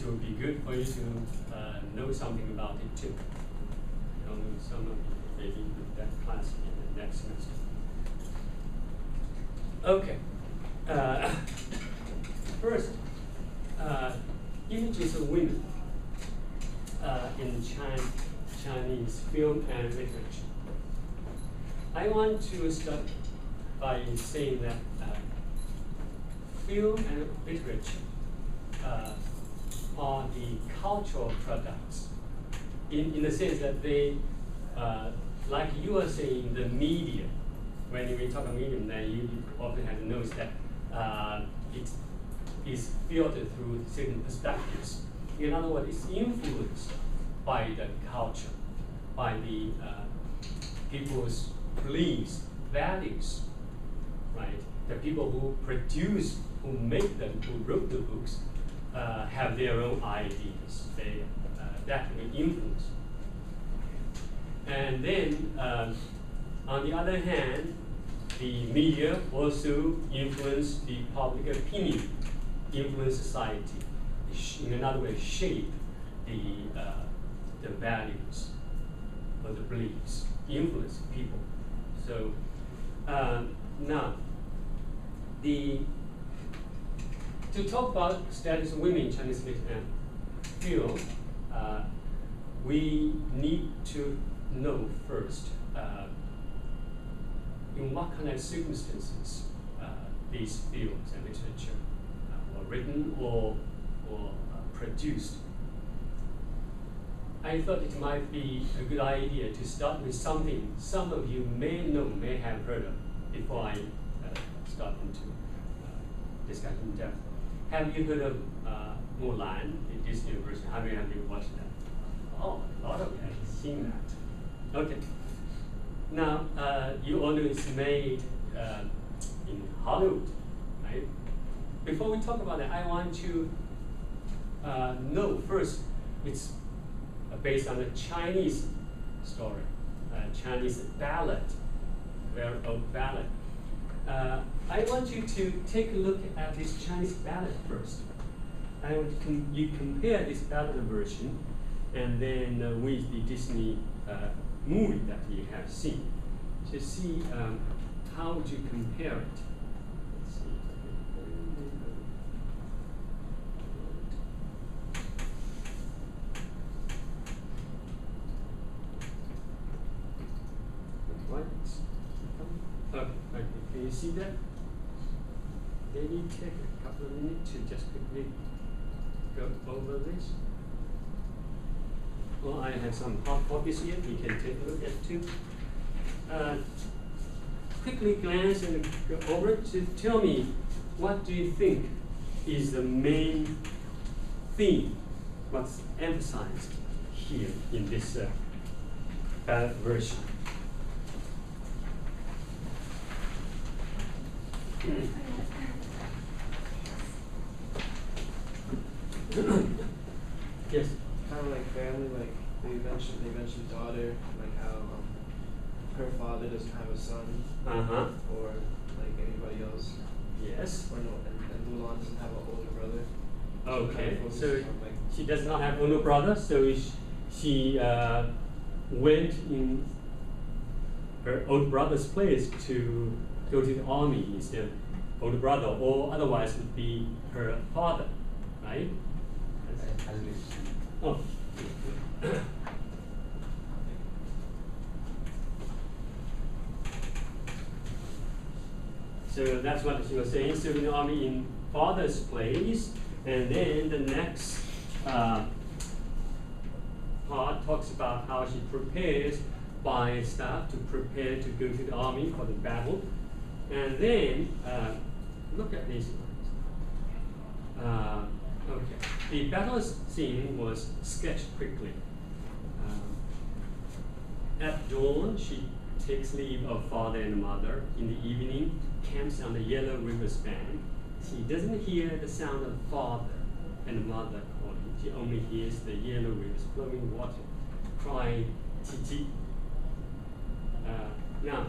will be good for you to know something about it too. Some of you maybe with that class in the next semester. Okay. First, images of women in Chinese film and literature. I want to start by saying that film and literature are the cultural products in the sense that they, like you were saying, the media. When we talk about medium, then you often have to notice that it is filtered through certain perspectives. In other words, it's influenced by the culture, by the people's beliefs, values, right? The people who produce, who make them, who wrote the books, have their own ideas. They that will influence. And then, on the other hand, the media also influence the public opinion, influence society. In another way, shape the values or the beliefs, influence people. So now, to talk about status of women in Chinese literature and film, we need to know first in what kind of circumstances these films and literature were written or produced. I thought it might be a good idea to start with something some of you may know, may have heard of, before I start into discussion in depth. Have you heard of Mulan, the Disney version? How many of you watched that? Oh, a lot of you have seen that. Okay. Now, you all know it's made in Hollywood, right? Before we talk about that, I want to know first, it's based on a Chinese story, Chinese ballad, very old ballad. I want you to take a look at this Chinese ballad first. I want you compare this ballad version and then with the Disney movie that you have seen to see how would you compare it. Let's see. Okay, can you see that? Maybe take a couple of minutes to just quickly go over this. Well, I have some hard copies here. You can take a look at too. Quickly glance and go over it to tell me what do you think is the main theme, what's emphasized here in this ballad version. Yes. Kind of like family, like they mentioned daughter, like how her father doesn't have a son, or like anybody else. Yes. Or no, and Mulan doesn't have an older brother. Okay. So she does not have older brother, so she went in her older brother's place to go to the army instead of older brother, or otherwise would be her father, right? Oh. So that's what she was saying. So in the army in father's place, and then the next part talks about how she prepares by staff to prepare to go to the army for the battle. And then, look at these lines. Okay, the battle scene was sketched quickly. At dawn, she takes leave of father and mother. In the evening, camps on the yellow river's bank. She doesn't hear the sound of father and mother calling. She only hears the yellow river's flowing water crying, "Chi Chi." Now,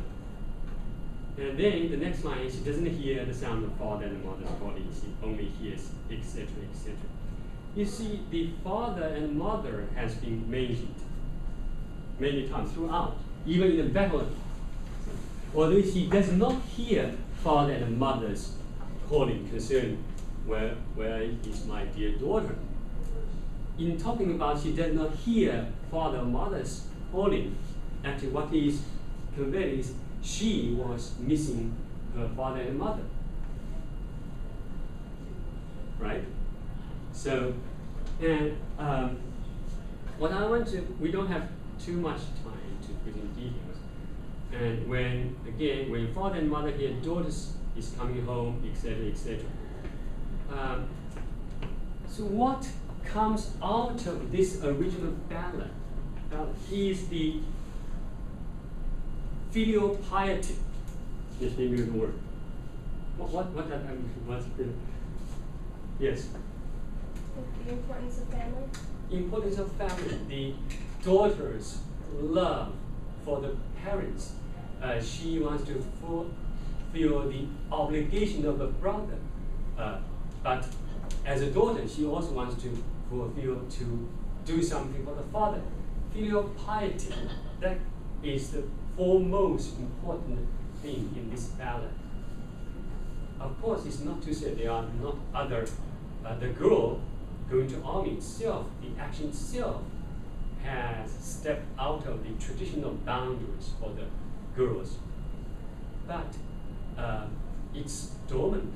and then the next line, she doesn't hear the sound of father and mother's calling. She only hears, etc., etc. You see, the father and mother has been mentioned many times throughout, even in the battle. Although he does not hear father and mother's calling concerning where is my dear daughter. In talking about she does not hear father or mother's calling, actually what is conveyed is she was missing her father and mother. Right? So, and what I want to, we don't have too much time to put in details. And when father and mother hear daughters is coming home, etc., etc. So what comes out of this original ballad is the filial piety. Yes, maybe the word. What that what's the yes. The importance of family. Importance of family. The daughter's love for the parents. She wants to fulfill the obligation of a brother, but as a daughter, she also wants to do something for the father. Filial piety. That is the foremost important thing in this ballad. Of course, it's not to say there are not other. The girl going to army itself, the action itself, has stepped out of the traditional boundaries for the girls. But it's dormant.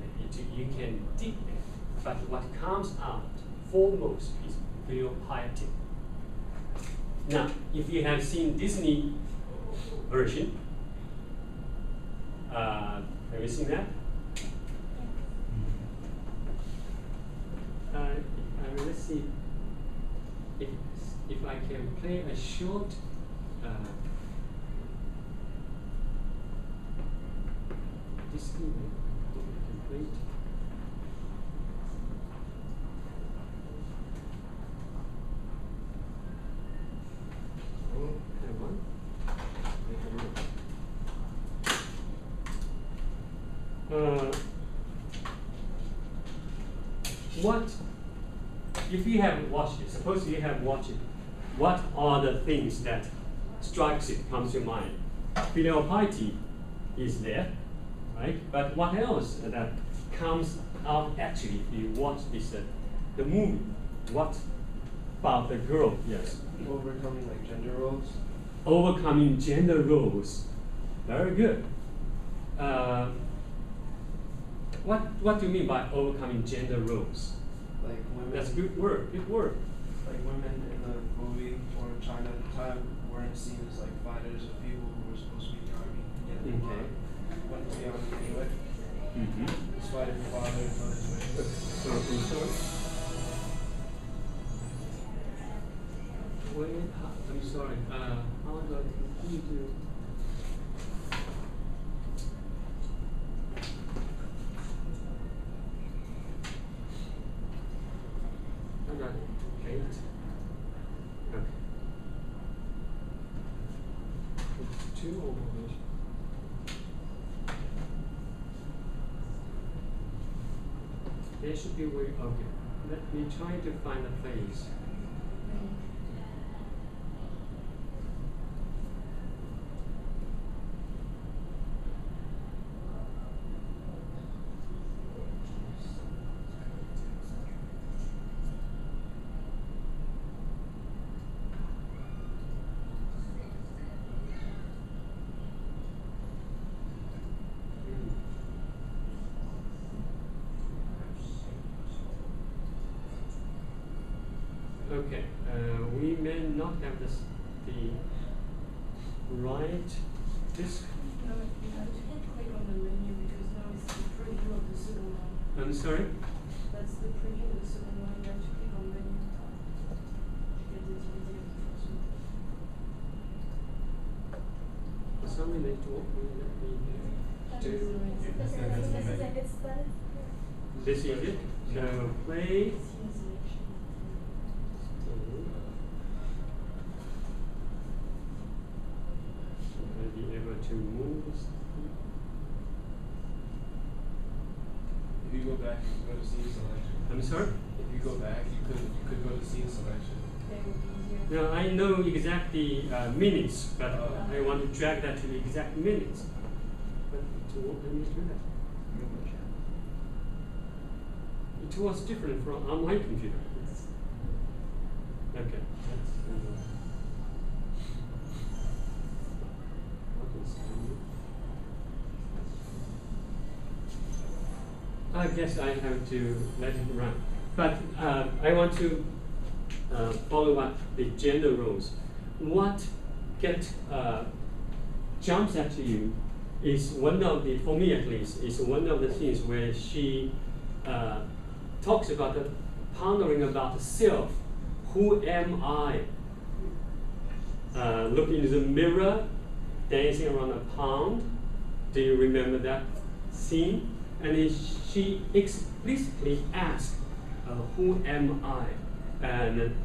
You can dig there. But what comes out foremost is filial piety. Now, if you have seen Disney version, have you seen that? Let's see if I can play a short Disney complete. What if you haven't watched it? Suppose you have watched it. What are the things that strikes it, comes to mind? Filial piety is there, right? But what else that comes out actually if you watch this the movie? What about the girl? Yes. Overcoming like gender roles. Overcoming gender roles. Very good. What do you mean by overcoming gender roles? Like women. That's a good word. Good word. Like women in the movie or in China at the time weren't seen as like fighters or people who were supposed to be in the army. Yet they went to the army anyway. Despite her father and mother's wishes. Wait, I'm sorry. How do I continue to? I got 8. Okay. 2 over which? There should be a way. Okay. Let me try to find a place. Okay, we may not have the right disk. No, you have to click on the menu because now it's the preview of the second one. I'm sorry? That's the preview of the second one. You have to click on menu to get the DVD of the first one. For some reason it won't let me This is it. So play. Be able to move. If you go back and go to see selection. I'm sorry? if you go back, you could go to scene selection. They would be easier. Now I know exactly minutes, but I want to drag that to the exact minutes. But it won't let me do that. It was different from on my computer. Okay. I guess I have to let it run. But I want to follow up the gender roles. What jumps at you is one of the, for me at least, is one of the things where she talks about pondering about self. Who am I? Looking in the mirror, dancing around a pond. Do you remember that scene? And then she explicitly asks, who am I? And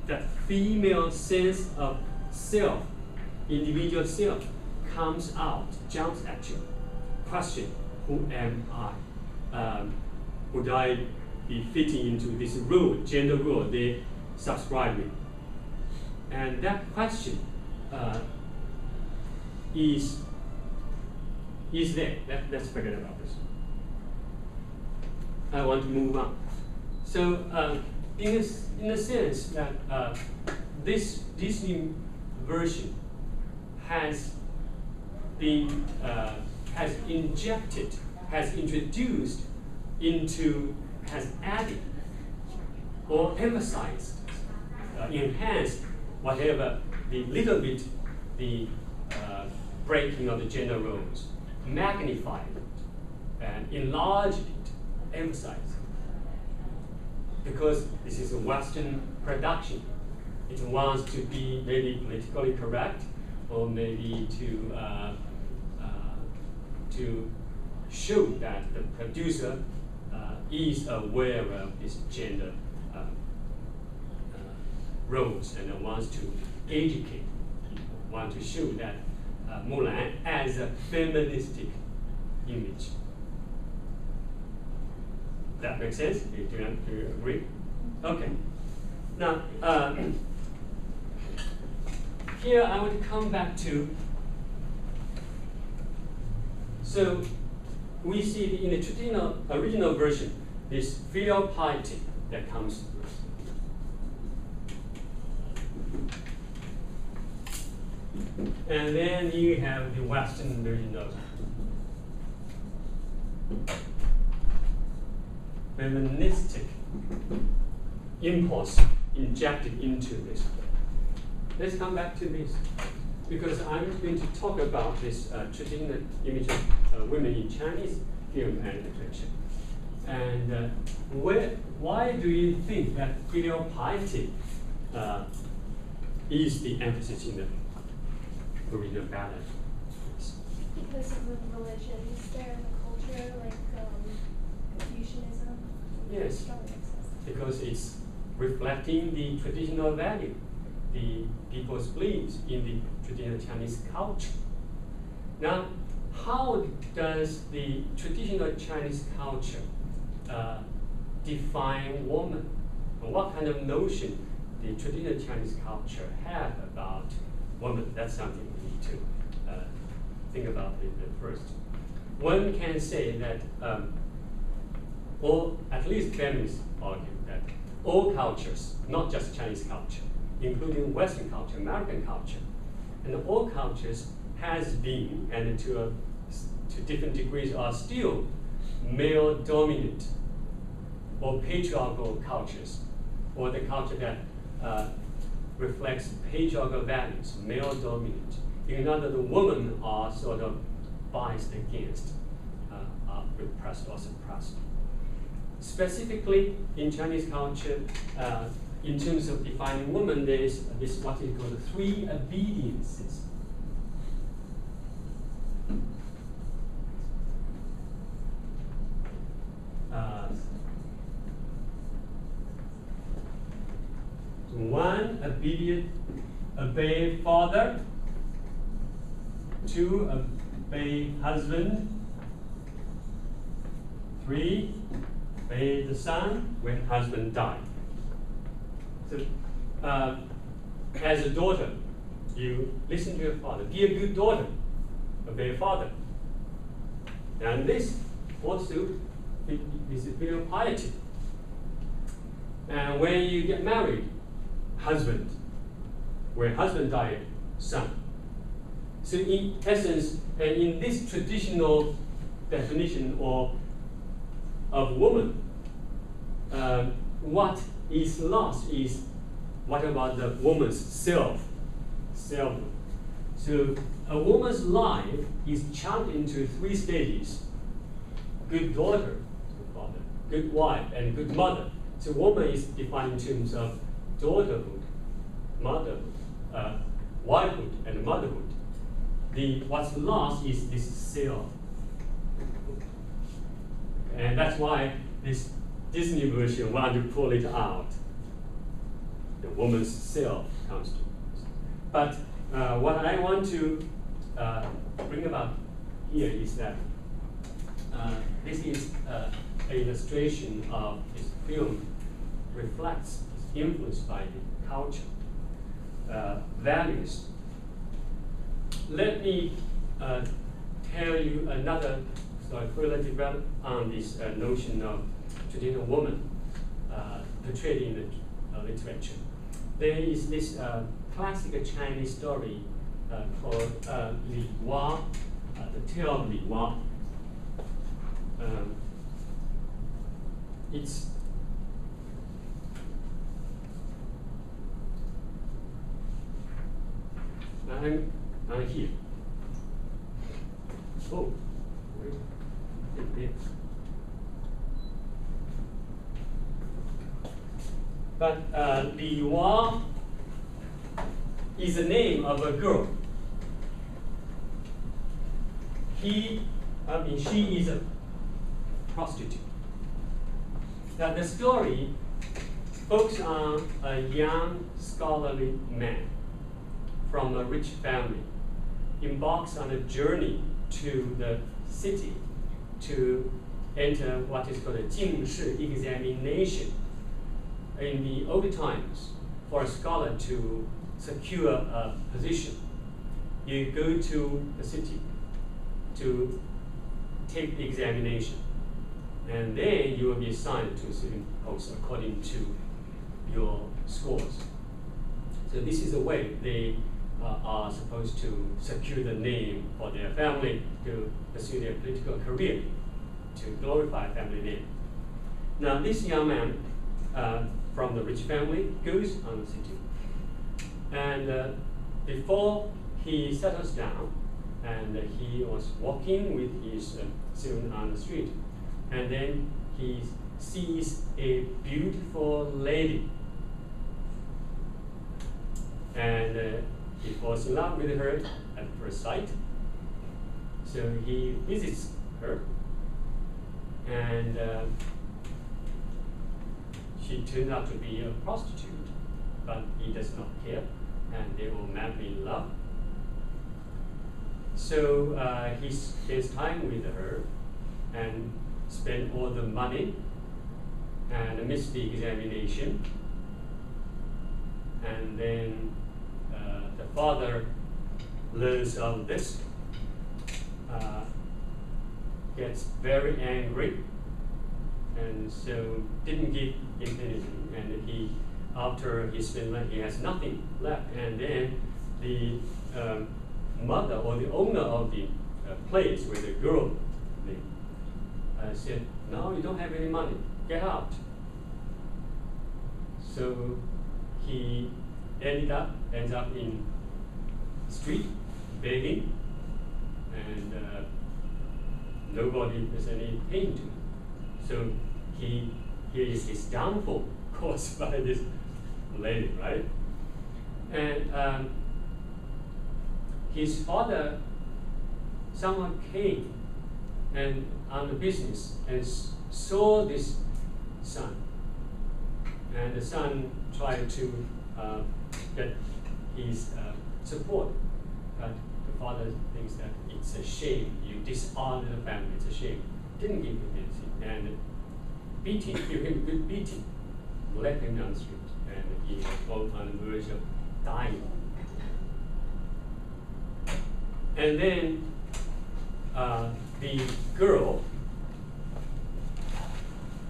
that female sense of self, individual self, comes out, jumps at you. Question, who am I? Would I be fitting into this role, gender role they subscribe me? And that question is there. Let's forget about this. I want to move on. So, in a sense that this Disney version has been has introduced into, has added or emphasized, enhanced whatever the little bit the breaking of the gender roles, magnified it and enlarged it, emphasized it. Because this is a Western production, it wants to be maybe politically correct, or maybe to show that the producer is aware of this gender roles and wants to educate people, want to show that Mulan as a feministic image. That makes sense? Do you agree? Okay. Now, here I want to come back to, so we see in the original version, this filial piety that comes through. And then you have the Western version of feministic impulse injected into this. Let's come back to this, because I'm going to talk about this traditional image of women in Chinese film and literature. And why do you think that filial piety is the emphasis in the original ballad? Because of the religions there and the culture, like Confucianism. Yes, Strong access. because it's reflecting the traditional value, the people's beliefs in the traditional Chinese culture. Now, how does the traditional Chinese culture define woman? What kind of notion the traditional Chinese culture have about woman? That's something we need to think about it first. One can say that, or at least feminists argue that all cultures, not just Chinese culture, including Western culture, American culture, and all cultures has been, and to different degrees are still, male dominant or patriarchal cultures, or the culture that reflects patriarchal values, male dominant. In other words, the women are sort of biased against, repressed or suppressed. Specifically in Chinese culture, in terms of defining woman, there is this what is called the 3 obediences. One, obey father. 2, obey husband. 3, obey the son when husband died. So, as a daughter, you listen to your father. Be a good daughter. Obey your father. And this also is filial piety. And when you get married, husband, when husband died, son. So in essence, and in this traditional definition of woman, what is lost is what about the woman's self? Self. So a woman's life is chunked into 3 stages: good daughter, good father, good wife, and good mother. So woman is defined in terms of daughterhood, motherhood, wifehood, and motherhood. What's lost is this self. And that's why this Disney version want to pull it out. The woman's self comes to. But what I want to bring about here is that this is an illustration of this film reflects, is influenced by the culture, values. Let me tell you another story further develop on this notion of traditional woman portrayed in the literature. There is this classic Chinese story called Li Wa, the Tale of Li Wa. It's I'm here. Oh, wait. There. But Li Wa is the name of a girl. She is a prostitute. Now the story focuses on a young scholarly man from a rich family, embarks on a journey to the city to enter what is called a 进士 examination. In the old times, for a scholar to secure a position, you go to the city to take the examination, and then you will be assigned to a certain post according to your scores. So this is the way they are supposed to secure the name for their family, to pursue their political career, to glorify family name. Now this young man from the rich family goes on the city, and before he settles down, and he was walking with his student on the street, and then he sees a beautiful lady, and he falls in love with her at first sight. So he visits her, and she turns out to be a prostitute, but he does not care, and they will madly in love. So he spends time with her and spends all the money and missed the examination. And then the father learns of this, gets very angry, and so didn't give him anything. And he, after he spent money, he has nothing left. And then the mother or the owner of the place where the girl lived said, "No, you don't have any money. Get out." So he ends up in street begging, and nobody is any pain to him. So here is his downfall caused by this lady, right? And his father someone came and on the business and saw this son, and the son tried to get his support, but the father thinks that it's a shame, you dishonor the family, it's a shame. Didn't give him anything, and beating, give him a good beating, left him down the street, and he was on the verge of dying. And then the girl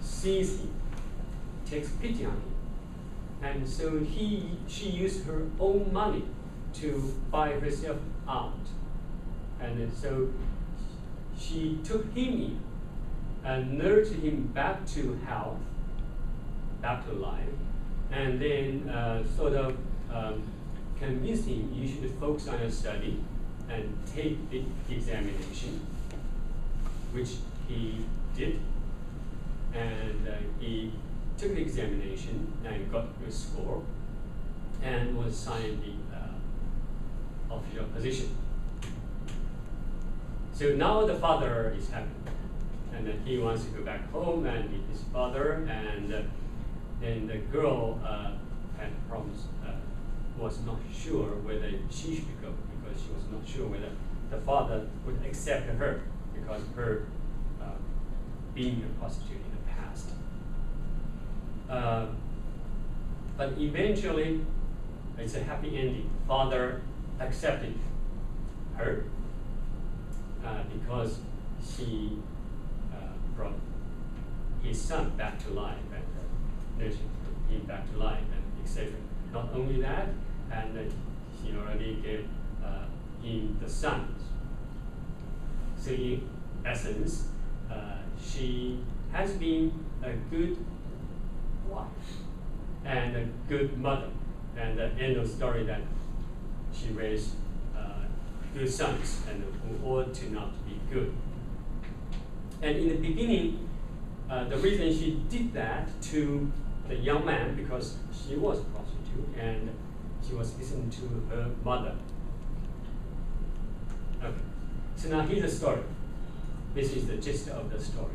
sees him, takes pity on him, and so she used her own money to buy herself out, and so she took him in and nurtured him back to health, back to life, and then sort of convinced him you should focus on your study and take the examination, which he did, and he took the examination and got a good score and was assigned the official position. So now the father is happy, and he wants to go back home and meet his father, and then the girl had problems, was not sure whether she should go, because she was not sure whether the father would accept her because of her being a prostitute in the past. But eventually, it's a happy ending. Father accepted her because she brought his son back to life and nurtured him back to life, and etc. Not only that, and she already gave him the sons. So in essence, she has been a good wife and a good mother. And the end of the story that she raised good sons and who ought to not be good. And in the beginning, the reason she did that to the young man, because she was a prostitute and she was listening to her mother. Okay. So now here's the story. This is the gist of the story.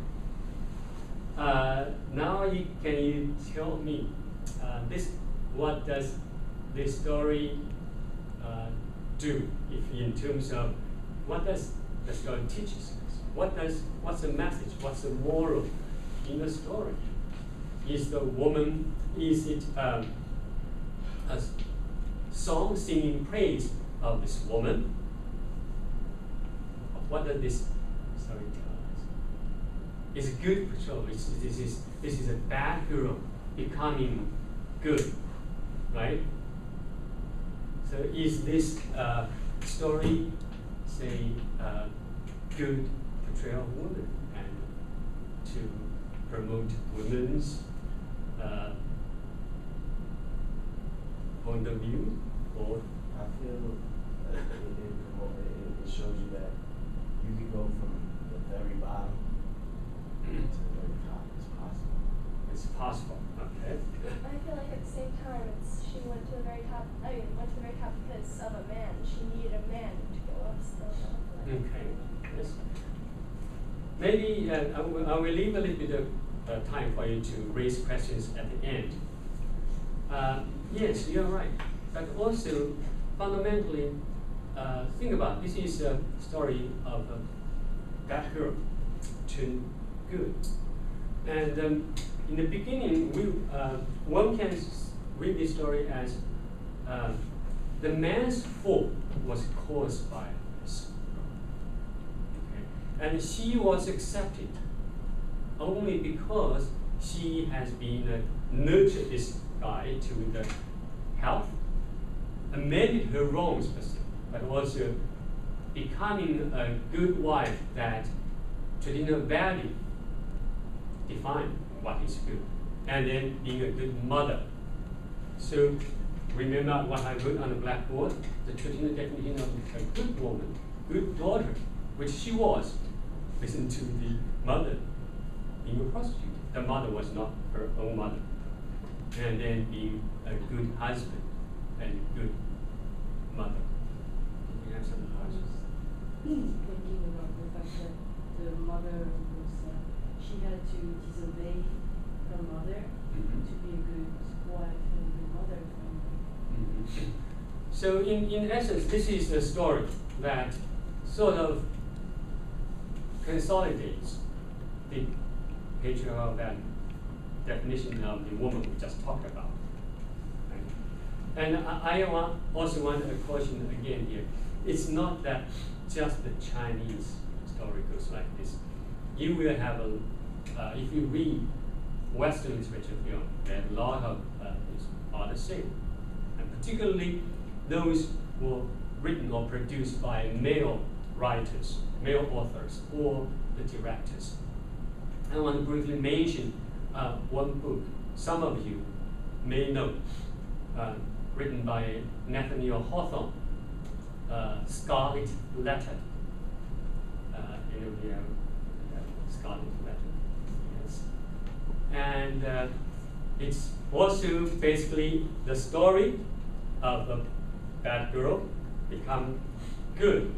Now can you tell me what does this story do? If in terms of what does the story teach us? What's the message? What's the moral in the story? Is it a song singing praise of this woman? What does this story tell us? It's a good patrol. This is a bad girl becoming good, right? So is this story, say, good portrayal of women and to promote women's point of view, or? I feel it shows you that you can go from the very bottom to the very top. It's possible. It's possible. Okay. I feel like at the same time, she went to the very top. Went to the very top because of a man. She needed a man to go up still. Okay. Yes. Maybe I will leave a little bit of time for you to raise questions at the end. Yes, you're right. But also, fundamentally, think about this is a story of a bad girl to good. And in the beginning, one can read this story as the man's fault was caused by this girl. Okay? And she was accepted only because she has been nurtured this guy to the health, amended her wrongs, but also becoming a good wife that traditional value define what is good, and then being a good mother. So remember what I wrote on the blackboard, the traditional definition of a good woman, good daughter, which she was. Listen to the mother being a prostitute. The mother was not her own mother. And then being a good husband and good mother. You have some questions? Thinking about the fact that the mother was, she had to disobey her mother to be a good wife and a good mother for her. So in essence, this is a story that sort of consolidates the patriarchal value. definition of the woman we just talked about. Right? And I also want to caution again here. It's not that just the Chinese story goes like this. You will have if you read Western literature film, there are a lot of are the same, and particularly those were written or produced by male writers, male authors, or the directors. I want to briefly mention one book some of you may know, written by Nathaniel Hawthorne, Scarlet Letter. We have Scarlet Letter, yes. And it's also basically the story of a bad girl become good.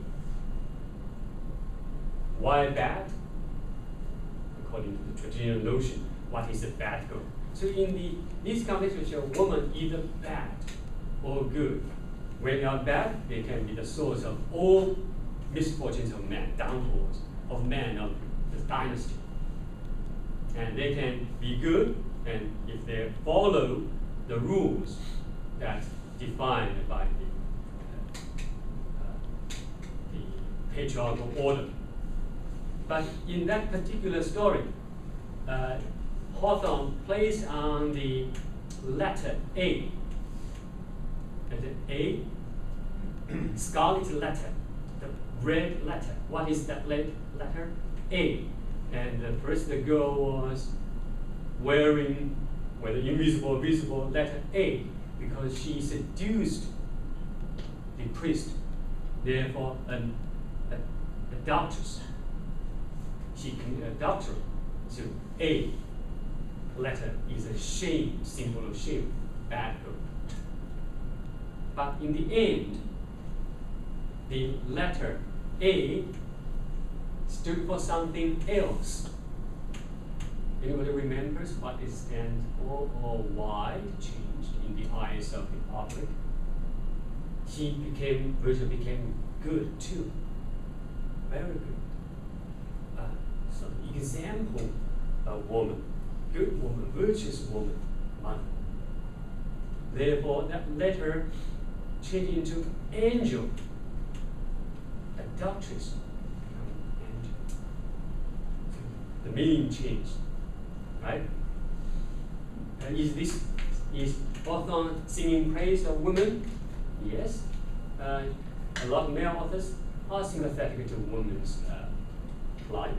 Why bad? According to the traditional notion, what is a bad girl? So in these contexts, a woman either bad or good. When they are bad, they can be the source of all misfortunes of man, downfalls of man of the dynasty. And they can be good, and if they follow the rules that's defined by the patriarchal order. But in that particular story, Hawthorne plays on the letter A. And the A, scarlet letter, the red letter. What is that red letter? A. And first the girl was wearing, whether invisible or visible, letter A, because she seduced the priest, therefore an adulteress. She committed adultery. So A letter is a shame, symbol of shame, bad girl. But in the end, the letter A stood for something else. Anybody remembers what it stands for or why it changed in the eyes of the public? She virtually became good too. Very good. So example, a woman, good woman, virtuous woman, mother. Therefore, that letter changed into angel, adulteress, angel. The meaning changed, right? And is Hawthorne singing praise of women? Yes. A lot of male authors are sympathetic to women's plight.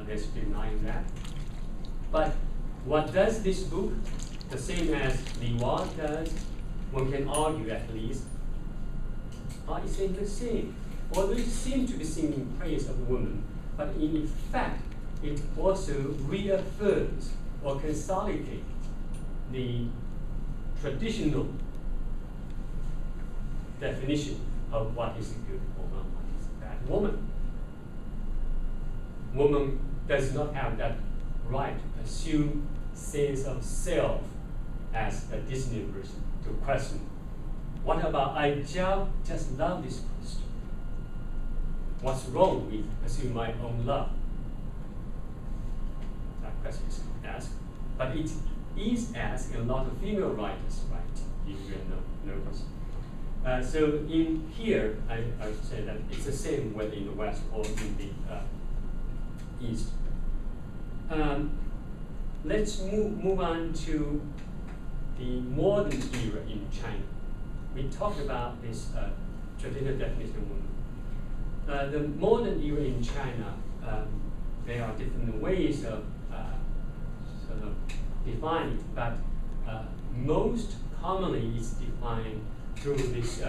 There's denying that. But what does this book, the same as the Wang does, one can argue at least, are essentially the same. Although it seems to be singing praise of women, but in fact, it also reaffirms or consolidates the traditional definition of what is a good woman, what is a bad woman. Woman does not have that right to assume sense of self as a Disney version to question. What about I just love this person? What's wrong with pursuing my own love? That question is asked. But it is asked in a lot of female writers, right? If you notice. So in here, I would say that it's the same whether in the West or in the East. Let's move on to the modern era in China. We talked about this traditional definition of woman. The modern era in China, there are different ways of sort of defining it, but most commonly it's defined through this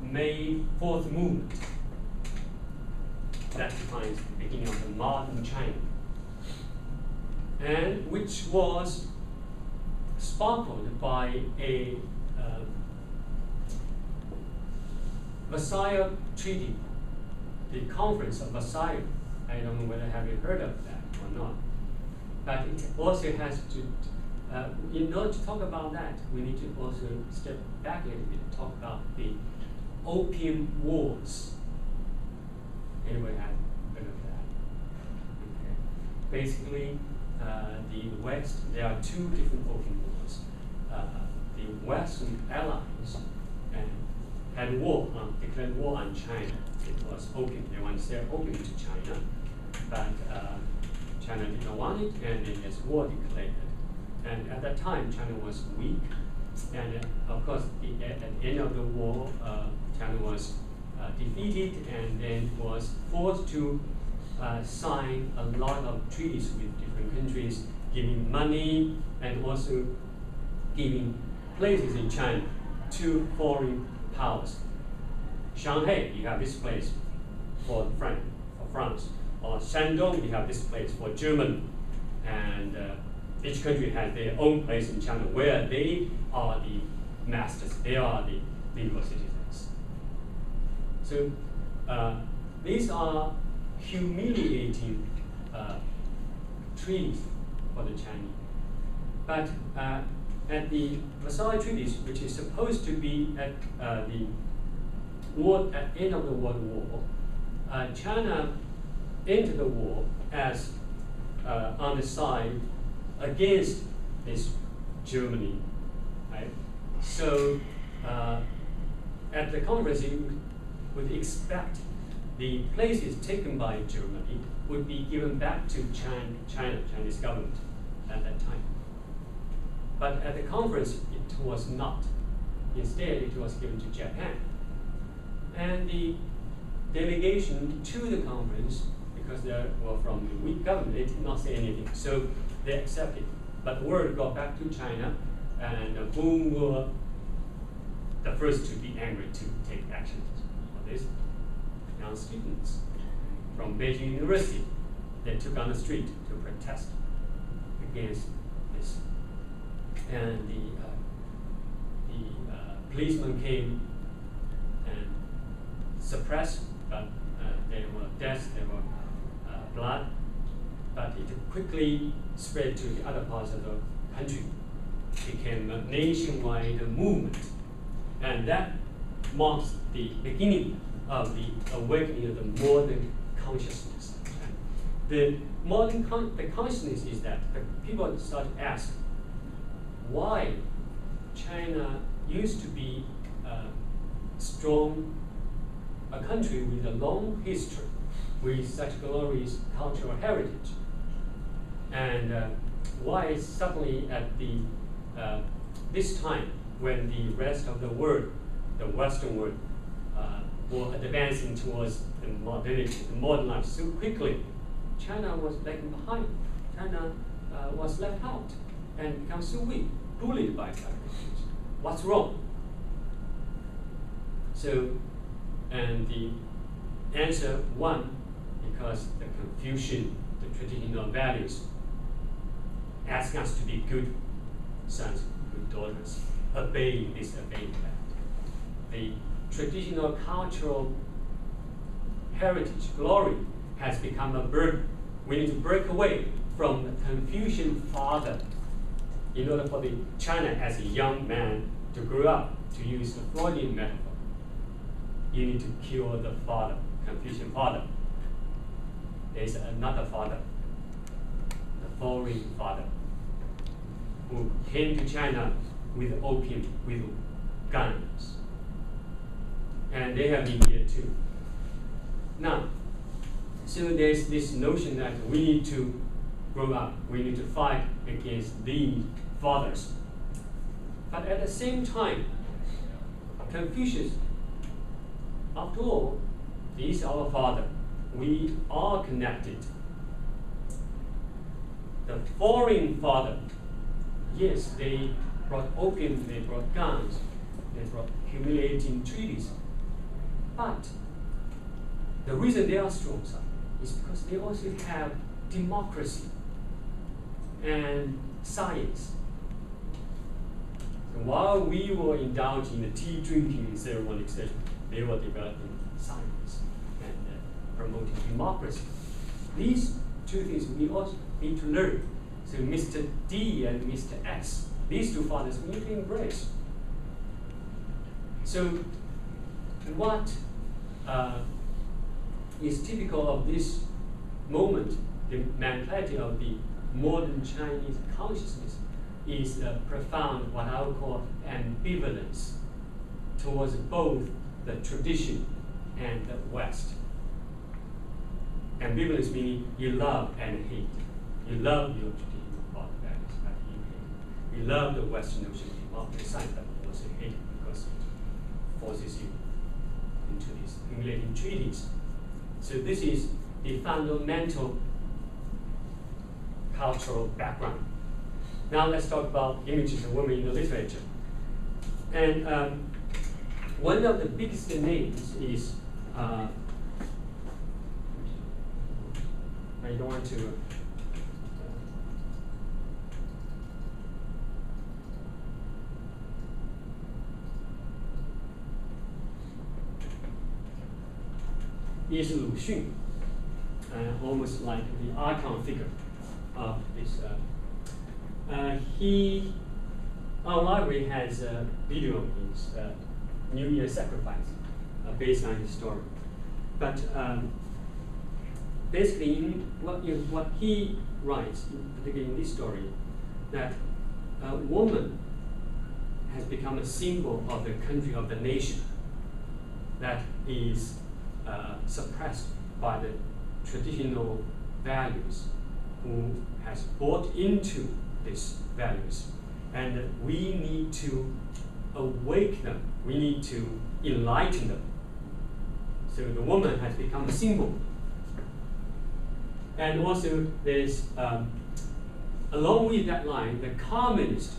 May 4th movement that defines the beginning of the modern China, and which was sparkled by a Versailles Treaty, the Conference of Versailles. I don't know whether have you heard of that or not, but it also has to, in order to talk about that, we need to also step back a little bit and talk about the Opium Wars. Anybody have heard of basically, the West, there are two different opium wars. The Western allies had war declared war on China. It was opium. They wanted to sell opium to China, but China did not want it, and then there's war declared. And at that time, China was weak, and of course, at the end of the war, China was defeated, and then was forced to sign a lot of treaties with different countries, giving money and also giving places in China to foreign powers. Shanghai, you have this place for France, or Shandong, you have this place for Germany, and each country has their own place in China where they are the masters, they are the legal citizens. So these are humiliating treaties for the Chinese. But at the Versailles Treaties, which is supposed to be at the end of the World War, China entered the war as on the side against this Germany, right? So at the conference, you would expect the places taken by Germany would be given back to Chinese government at that time. But at the conference, it was not. Instead, it was given to Japan. And the delegation to the conference, because they were from the weak government, they did not say anything. So they accepted. But word got back to China, and whom were the first to be angry to take action for this? Young students from Beijing University. They took on the street to protest against this. And the policemen came and suppressed, but there were deaths, there were blood, but it quickly spread to the other parts of the country. It became a nationwide movement, and that marks the beginning of the awakening of the modern consciousness. The consciousness is that the people start to ask why China used to be a country with a long history, with such glorious cultural heritage, and why suddenly at the this time when the rest of the world, the Western world, were advancing towards the modernity, the modern life so quickly, China was lagging behind. China was left out and become so weak, bullied by countries. What's wrong? So, and the answer one, because the Confucian, the traditional values, ask us to be good sons, good daughters, obeying this, obeying that. The traditional cultural heritage, glory, has become a burden. We need to break away from the Confucian father in order for the China as a young man to grow up, to use the Freudian metaphor. You need to kill the father, Confucian father. There is another father, the foreign father, who came to China with opium, with guns. And they have been here too. Now, so there's this notion that we need to grow up, we need to fight against these fathers. But at the same time, Confucius, after all, is our father. We are connected. The foreign father, yes, they brought opium, they brought guns, they brought humiliating treaties. But the reason they are strong is because they also have democracy and science. So while we were indulging in the tea drinking ceremony, etc., they were developing science and promoting democracy. These two things we also need to learn. So Mr. D and Mr. S, these two fathers we need to embrace. So what is typical of this moment the mentality of the modern Chinese consciousness is a profound, what I would call ambivalence towards both the tradition and the West. Ambivalence meaning you love and hate. You love your traditional thought values, but you hate. You love the Western notion of democracy, science, but you also hate it because it forces you into these humiliating treaties. So this is the fundamental cultural background. Now let's talk about images of women in the literature. And one of the biggest names is, I don't want to, is Lu Xun, almost like the icon figure of this. He, our library has a video of his New Year sacrifice based on his story. But basically, in what he writes, particularly in this story, that a woman has become a symbol of the country, of the nation, that is suppressed by the traditional values, who has bought into these values. And we need to awake them, we need to enlighten them. So the woman has become a symbol. And also there's, along with that line, the communist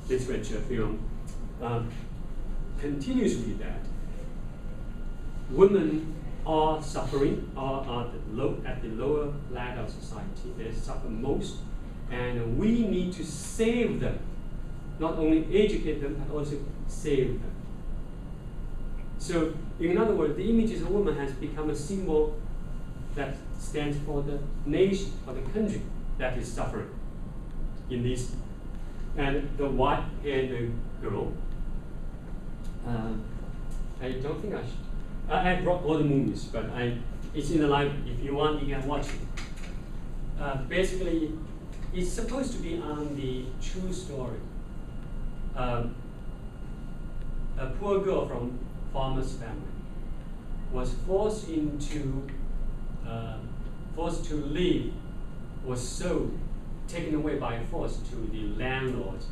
literature film continues with that. Women are suffering, are at the lower ladder of society. They suffer most, and we need to save them. Not only educate them, but also save them. So, in other words, the images of woman has become a symbol that stands for the nation, for the country that is suffering in this. And the white-haired girl, I don't think I should. I brought all the movies, but it's in the library. If you want, you can watch it. Basically, it's supposed to be on the true story. A poor girl from farmer's family was forced to leave, was sold, taken away by force to the landlord's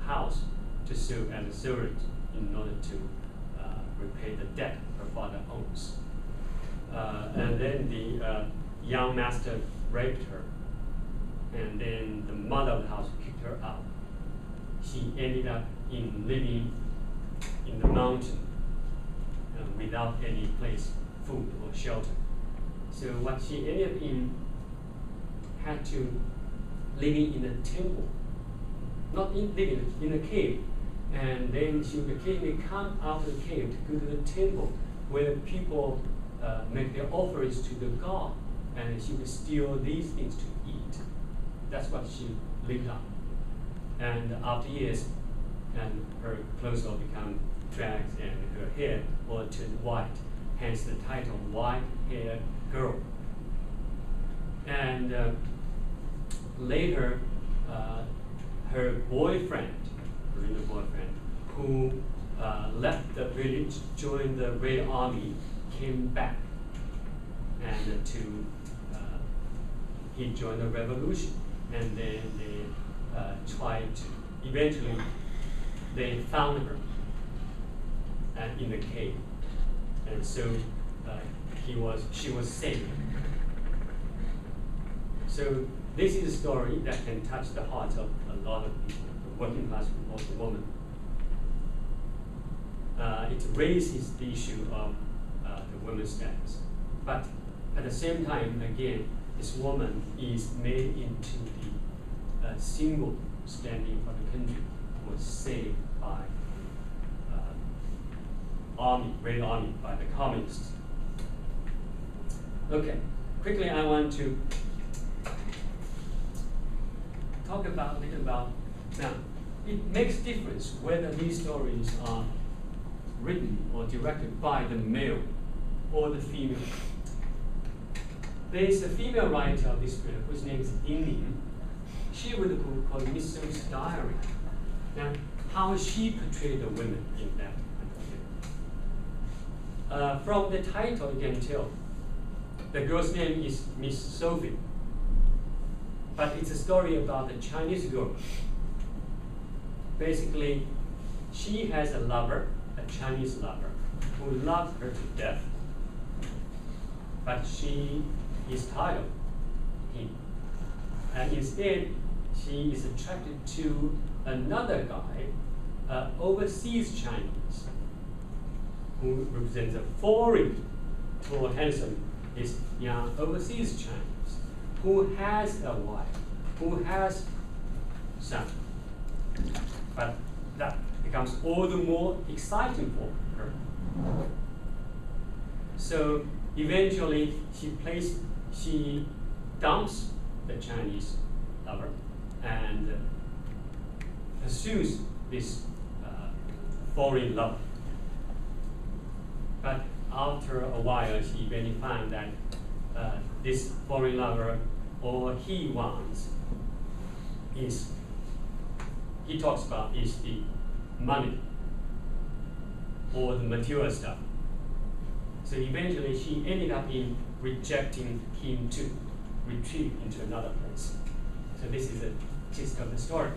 house to serve as a servant in order to repay the debt her father owes. And then the young master raped her, and then the mother of the house kicked her out. She ended up living in the mountain without any place, food or shelter. So what she ended up in had to living in a temple, not living in a cave. And then she would occasionally come out of the cave to go to the temple where people make their offerings to the god, and she would steal these things to eat. That's what she lived on. And after years, and her clothes all become rags and her hair all turned white, hence the title White-Haired Girl. And later, her boyfriend, who left the village, joined the Red Army, came back, and he joined the revolution, and then they tried to, eventually they found her in the cave, and so she was saved. So this is a story that can touch the hearts of a lot of people, the working class woman. It raises the issue of the women's status. But at the same time, again, this woman is made into the symbol standing for the country, was saved by Red Army, by the communists. Okay, quickly I want to talk a little about, now, it makes difference whether these stories are written or directed by the male or the female. There's a female writer of this book whose name is Ding. She wrote a book called Miss So's Diary. Now, how she portrayed the women in that book. From the title, you can tell the girl's name is Miss Sophie, but it's a story about a Chinese girl. Basically, she has a lover, a Chinese lover, who loves her to death, but she is tired of him. And instead, she is attracted to another guy, overseas Chinese, who represents a foreign, tall, handsome, is young overseas Chinese, who has a wife, who has son. But that becomes all the more exciting for her. So eventually she dumps the Chinese lover and pursues this foreign lover. But after a while, she eventually finds that this foreign lover, all he wants is, he talks about is the money or the material stuff. So eventually she ended up in rejecting him to retreat into another place. So this is the gist of the story.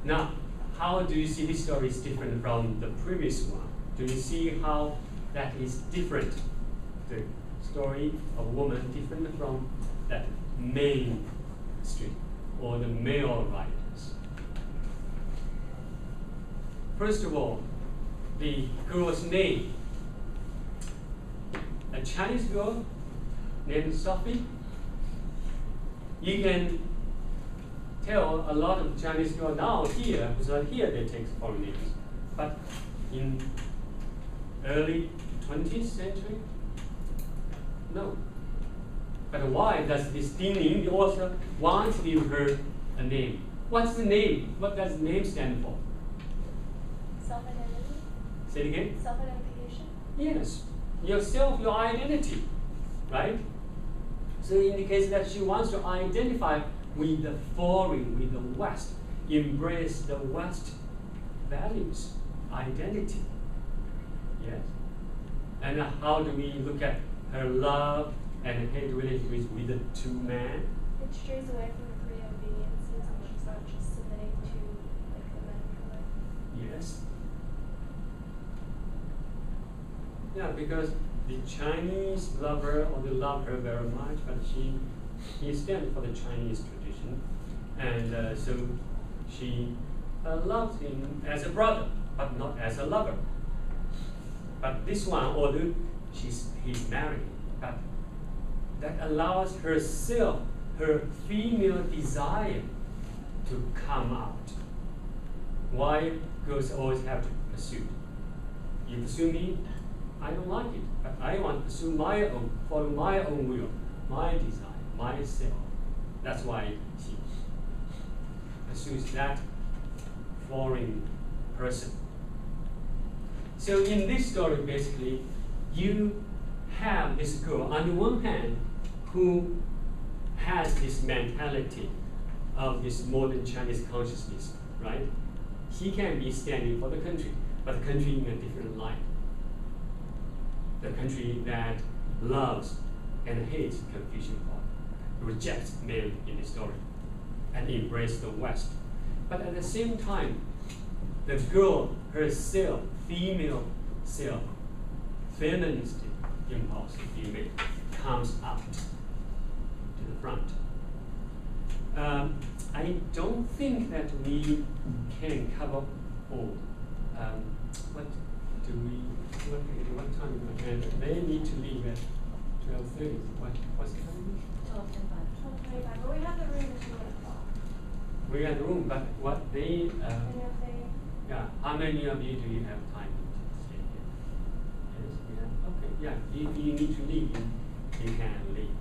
Now, how do you see this story is different from the previous one? Do you see how that is different? The story of a woman different from that mainstream or the male writers. First of all, the girl's name. A Chinese girl named Sophie. You can tell a lot of Chinese girls now here, because here they take foreign names. But in early 20th century, no. But why does this Ding, the author, want to give her a name? What's the name? What does the name stand for? Self-identity. Say it again? Self-identification. Yes. Yourself, your identity, right? So it indicates that she wants to identify with the foreign, with the West, embrace the West values, identity. Yes. And how do we look at her love and hate relationship with the two men? It strays away from the Korean obediences, and she's not just submitting to like the men in her life. Yes. Yeah, because the Chinese love her or they love her very much, but he stands for the Chinese tradition, and so she loves him as a brother, but not as a lover. But this one, although he's married, but that allows herself, her female desire, to come out. Why girls always have to pursue? You pursue me, I don't like it, but I want to pursue my own, follow my own will, my desire, myself. That's why she pursues that foreign person. So in this story, basically, you have this girl, on the one hand, who has this mentality of this modern Chinese consciousness, right? He can be standing for the country, but the country in a different light. The country that loves and hates Confucian thought, rejects men in the story, and embraces the West. But at the same time, the girl herself, female self, feminist impulse, if you may, comes out to the front. I don't think that we can cover all. What time? And they need to leave at 12:30. What's the time? 12:25. But we have the room at 1 o'clock. We have the room, but what they, And if they, yeah, how many of you do you have time to stay here? Yes, we have, okay, yeah, if you need to leave, you can leave.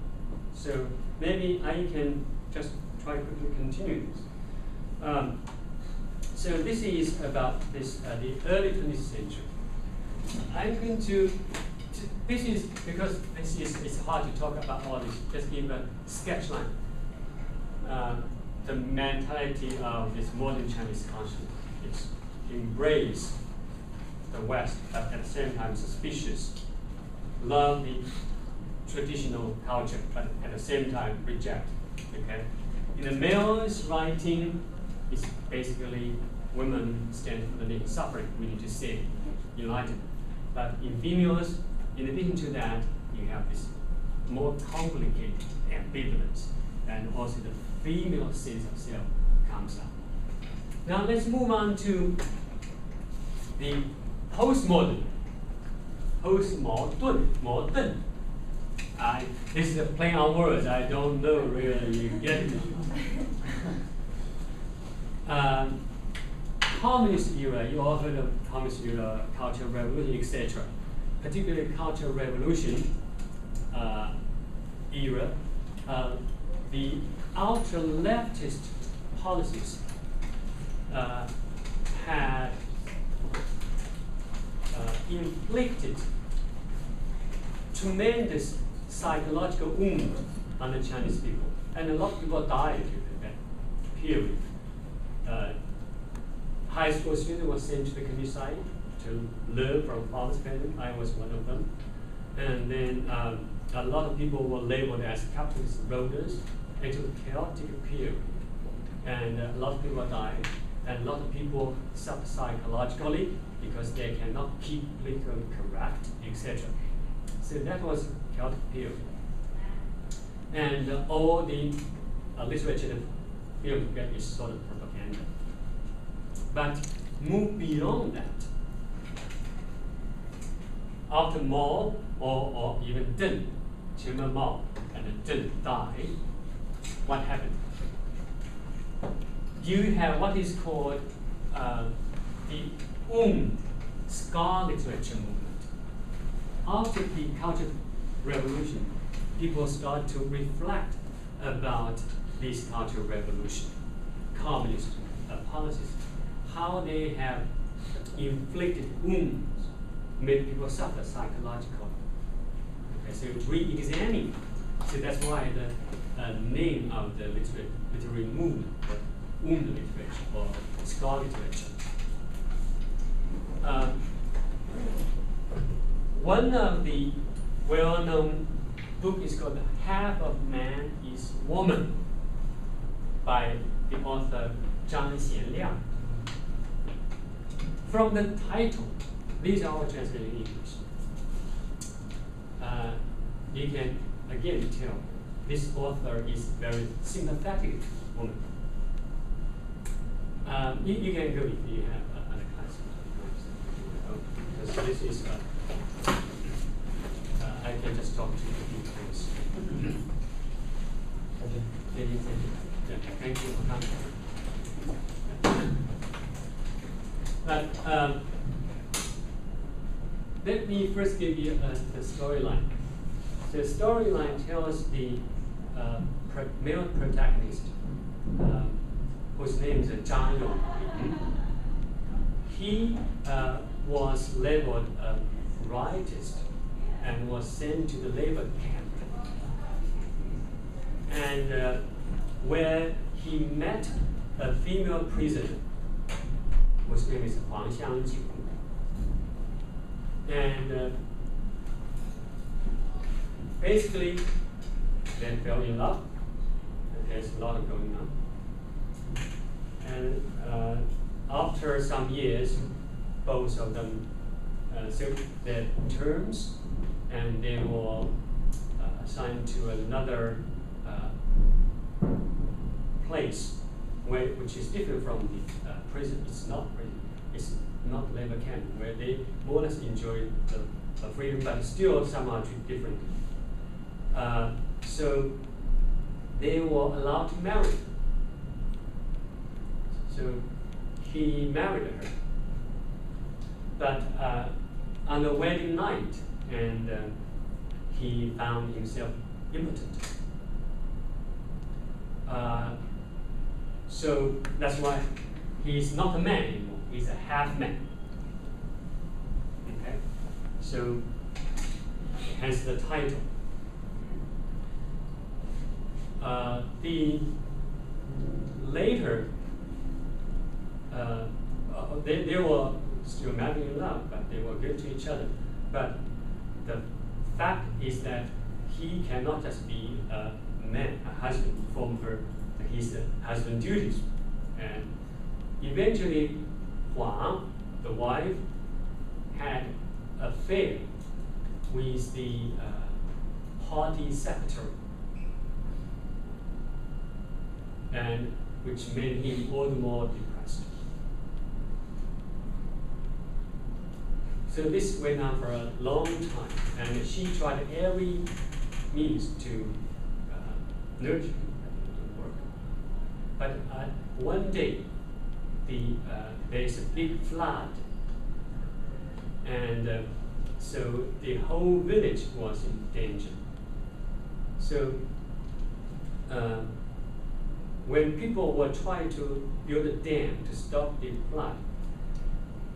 So maybe I can just try quickly continue this. So this is about this, the early 20th century. I'm going to this is because it's hard to talk about all this. Just give a sketch line. The mentality of this modern Chinese culture is embrace the West, but at the same time suspicious, love the traditional culture, but at the same time reject. Okay, in the male's writing, it's basically women stand for the name suffering. We need to say enlightened. But in females, in addition to that, you have this more complicated ambivalence, and also the female sense of self comes up. Now let's move on to the postmodern. Modern. This is a play on words. I don't know really you get it. Communist era, you all heard of communist era, Cultural Revolution, etc. Particularly Cultural Revolution era, the ultra-leftist policies had inflicted tremendous psychological wound on the Chinese people, and a lot of people died during that period. High school students were sent to the countryside to learn from father's parents. I was one of them. And then a lot of people were labeled as capitalist roaders into a chaotic period. And a lot of people died, and a lot of people suffer psychologically because they cannot keep politically correct, etc. So that was a chaotic period. And all the literature and film get is sort of propaganda. But move beyond that. After Mao or even Deng, Chairman Mao and Deng died, what happened? You have what is called the scar literature movement. After the Cultural Revolution, people start to reflect about this Cultural Revolution, communist policies, how they have inflicted wounds, made people suffer psychologically. Okay, so re-examining. So that's why the name of the literary movement, the wound literature or scar literature. One of the well-known book is called Half of Man is Woman by the author Zhang Xianliang. From the title, these are all translated in English. You can again tell this author is very sympathetic woman. You can go if you have other classes. Because this is, I can just talk to you first. Okay. Thank you for coming. But let me first give you the storyline. The storyline tells the male protagonist, whose name is Zhang Yong. He was labeled a rightist and was sent to the labor camp. And where he met a female prisoner, whose name is Huang Xiangjiu. And basically, they fell in love. And there's a lot of going on. And after some years, both of them served their terms, and they were assigned to another place, which is different from the prison. It's not prison. It's not labor camp, where they more or less enjoy the freedom, but still somehow treated differently. So they were allowed to marry. So he married her. But on the wedding night, and he found himself impotent. So that's why he's not a man anymore. He's a half man. Okay. So hence the title. The later, they were still madly in love, but they were good to each other. But the fact is that he cannot just be a man, a husband, perform his husband duties. And eventually, Huang, the wife, had an affair with the party secretary, and which made him all the more depressed. So this went on for a long time, and she tried every means to nurture him, but it didn't work. But one day, there's a big flood, and so the whole village was in danger. So when people were trying to build a dam to stop the flood,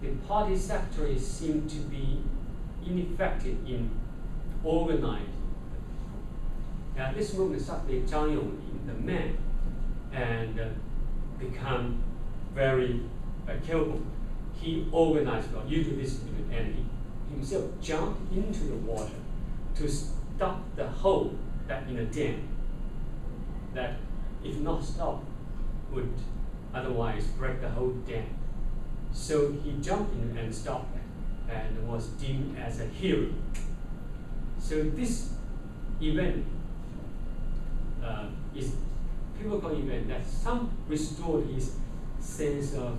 the party secretary seemed to be ineffective in organizing. At this moment, suddenly Zhang Yonglin, the man, and become very capable. He organized, well, you do this, and he himself jumped into the water to stop the hole that in the dam that, if not stopped, would otherwise break the whole dam. So he jumped in and stopped it, and was deemed as a hero. So this event is pivotal event that some restored his sense of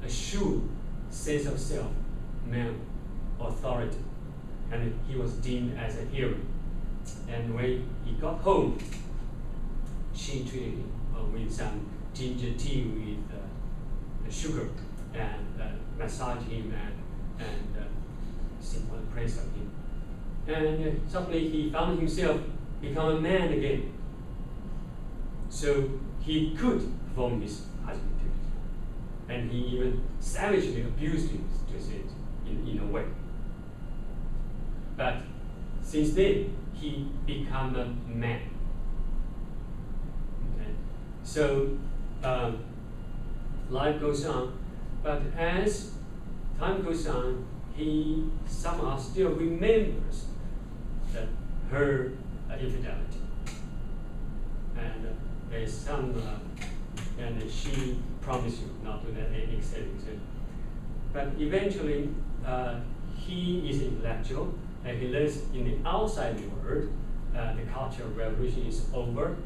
assured sense of self, man, authority, and he was deemed as a hero. And when he got home, she treated him with some ginger tea with sugar, and massaged him and sing all the praise of him. And suddenly he found himself become a man again. So he could perform his husband duties, and he even savagely abused him, to say it in a way. But since then, he became a man. Okay. So life goes on, but as time goes on, he somehow still remembers her infidelity, and there's some, and she promised you not to let any savings. But eventually, he is intellectual, and he lives in the outside world. The Cultural Revolution is over,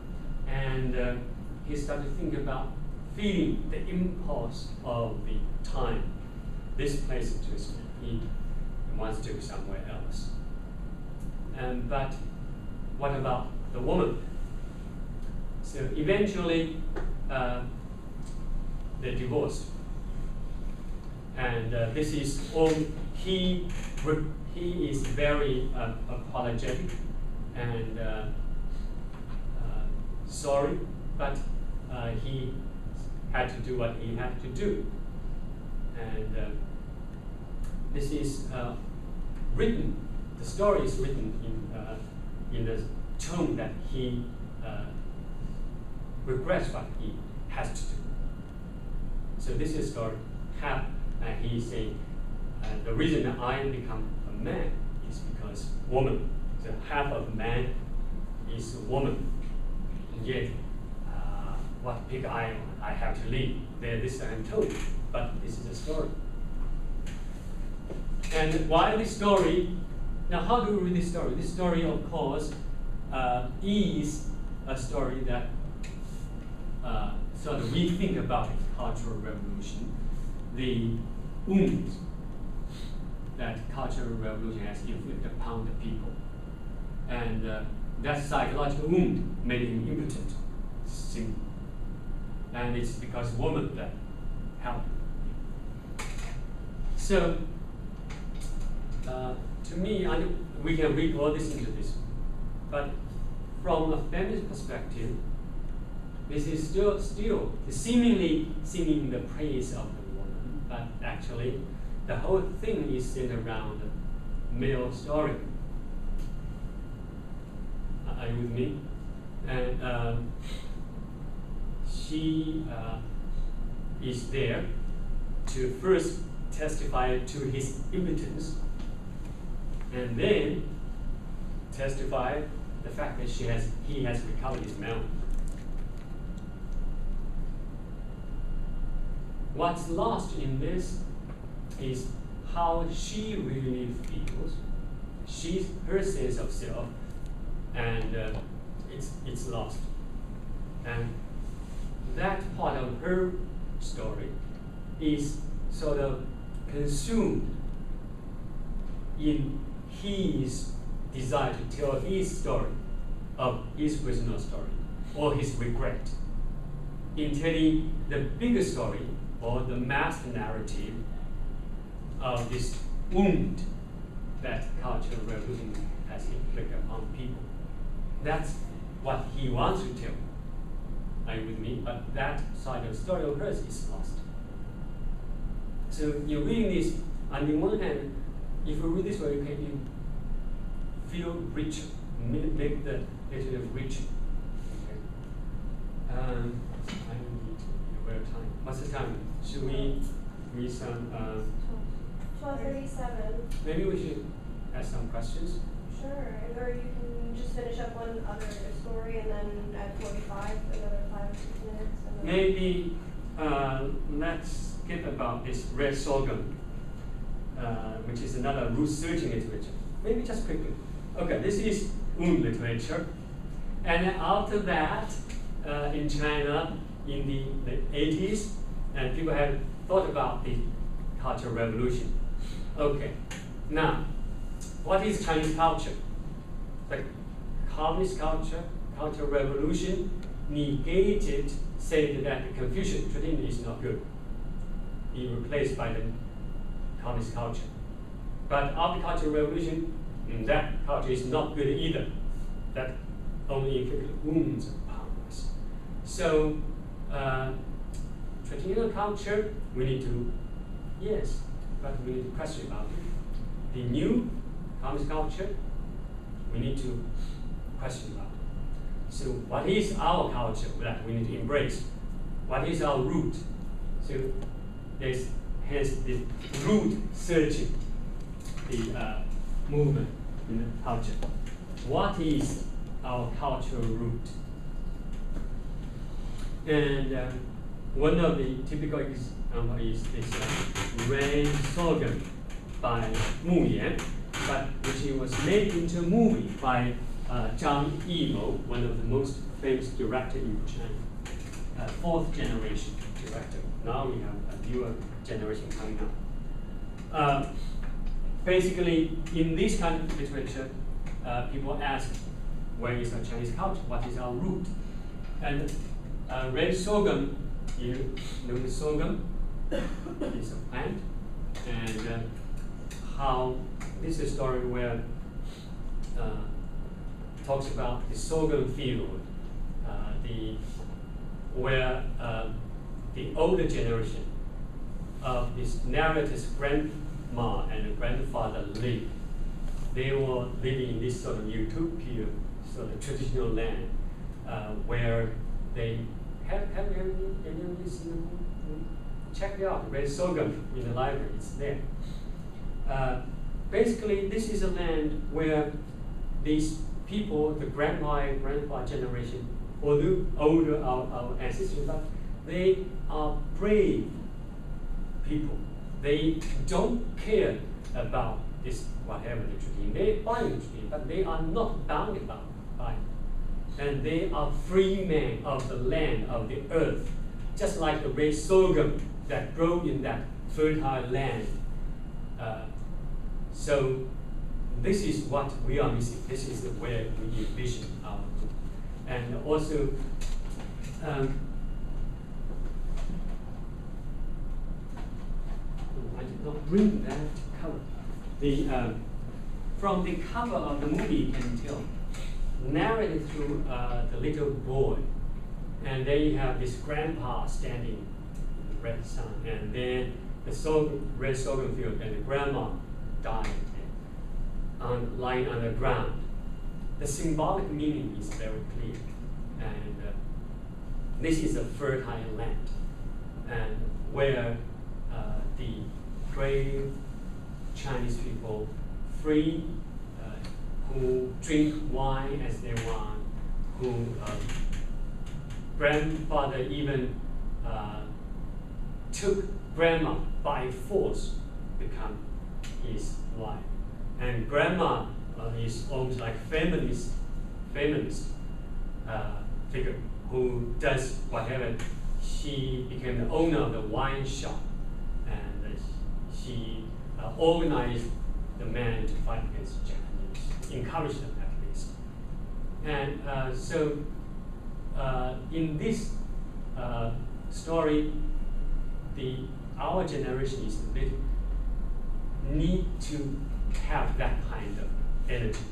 and he started to think about feeling the impulse of the time. This place interests me. He wants to go somewhere else. But what about the woman? So eventually, they divorced. And this is all, he is very apologetic and sorry, but he had to do what he had to do. And this is written, the story is written in the tone that he regrets what he has to do. So this is story half. He's saying the reason that I become a man is because woman. So half of man is a woman. And yet, what pig I have to live. This I am told, but this is a story. And why this story? Now, how do we read this story? This story, of course, is a story that sort of we think about the Cultural Revolution, the wound that Cultural Revolution has inflicted upon the people. And that psychological wound made him impotent, simple. And it's because woman that helped him. So, to me, we can read all this into this. But from a feminist perspective, this is still seemingly singing the praise of the woman, but actually the whole thing is centered around the male story. are you with me? And she is there to first testify to his impotence, and then testify the fact that he has recovered his memory. What's lost in this is how she really feels. Her sense of self, and it's lost. And that part of her story is sort of consumed in his desire to tell his story of his personal story or his regret. In telling the bigger story or the master narrative of this wound that cultural revolution has inflicted upon people. That's what he wants to tell. Are you with me? But that side of the story of hers is lost. So you're reading this, on the one hand, if you read this way, you can feel richer, make the literature richer. Okay. I need to wear time. What's the time? Should we read some? 12:37. Maybe we should ask some questions. Sure, or you can just finish up one other story and then at 45, another 5 or 6 minutes. And then Maybe let's skip about this red sorghum, which is another root searching literature. Maybe just quickly. Okay, this is literature. And then after that, in China, in the 80s, and people have thought about the Cultural Revolution. Okay, now, what is Chinese culture? The communist culture, Cultural Revolution, negated, said that the Confucian tradition is not good. It replaced by the communist culture. But after the Cultural Revolution, that culture is not good either. That only inflicted wounds upon us. So, traditional culture, we need to, yes, but we need to question about it. The new communist culture, we need to question about it. So what is our culture that we need to embrace? What is our root? So there's hence the root searching, the movement in the culture. What is our cultural root? And one of the typical examples is this Red Sorghum by Mu Yan, but which was made into a movie by Zhang Yimou, one of the most famous directors in China, fourth generation director. Now we have a newer generation coming up. Basically, in this kind of literature, people ask, where is our Chinese culture? What is our root? And red sorghum, you know the sorghum is a plant, and how this is a story where talks about the sorghum field, where the older generation of this narrator's grandma and grandfather lived. They were living in this sort of utopia, sort of traditional land, where they have any of this in the book? Check it out, red sorghum in the library, it's there. Basically, this is a land where these people, the grandma and grandpa generation, or the older our ancestors, but they are brave people. They don't care about this whatever the tradition. They find the tradition, but they are not bound by it. And they are free men of the land, of the earth, just like the red sorghum that grow in that fertile land. So this is what we are missing. This is where we envision our group. And also, I did not bring that cover. From the cover of the movie, you can tell, narrated through the little boy, and there you have this grandpa standing in the red sun, and then the red sorghum field, and the grandma died lying on the ground. the symbolic meaning is very clear. And this is a fertile land, and where the brave Chinese people, free, who drink wine as they want, who grandfather even took grandma by force become his wife. And grandma is almost like feminist figure who does whatever. She became the owner of the wine shop, and she organized the men to fight against the Japanese, encouraged them at least. And so in this story, our generation is need to have that kind of energy,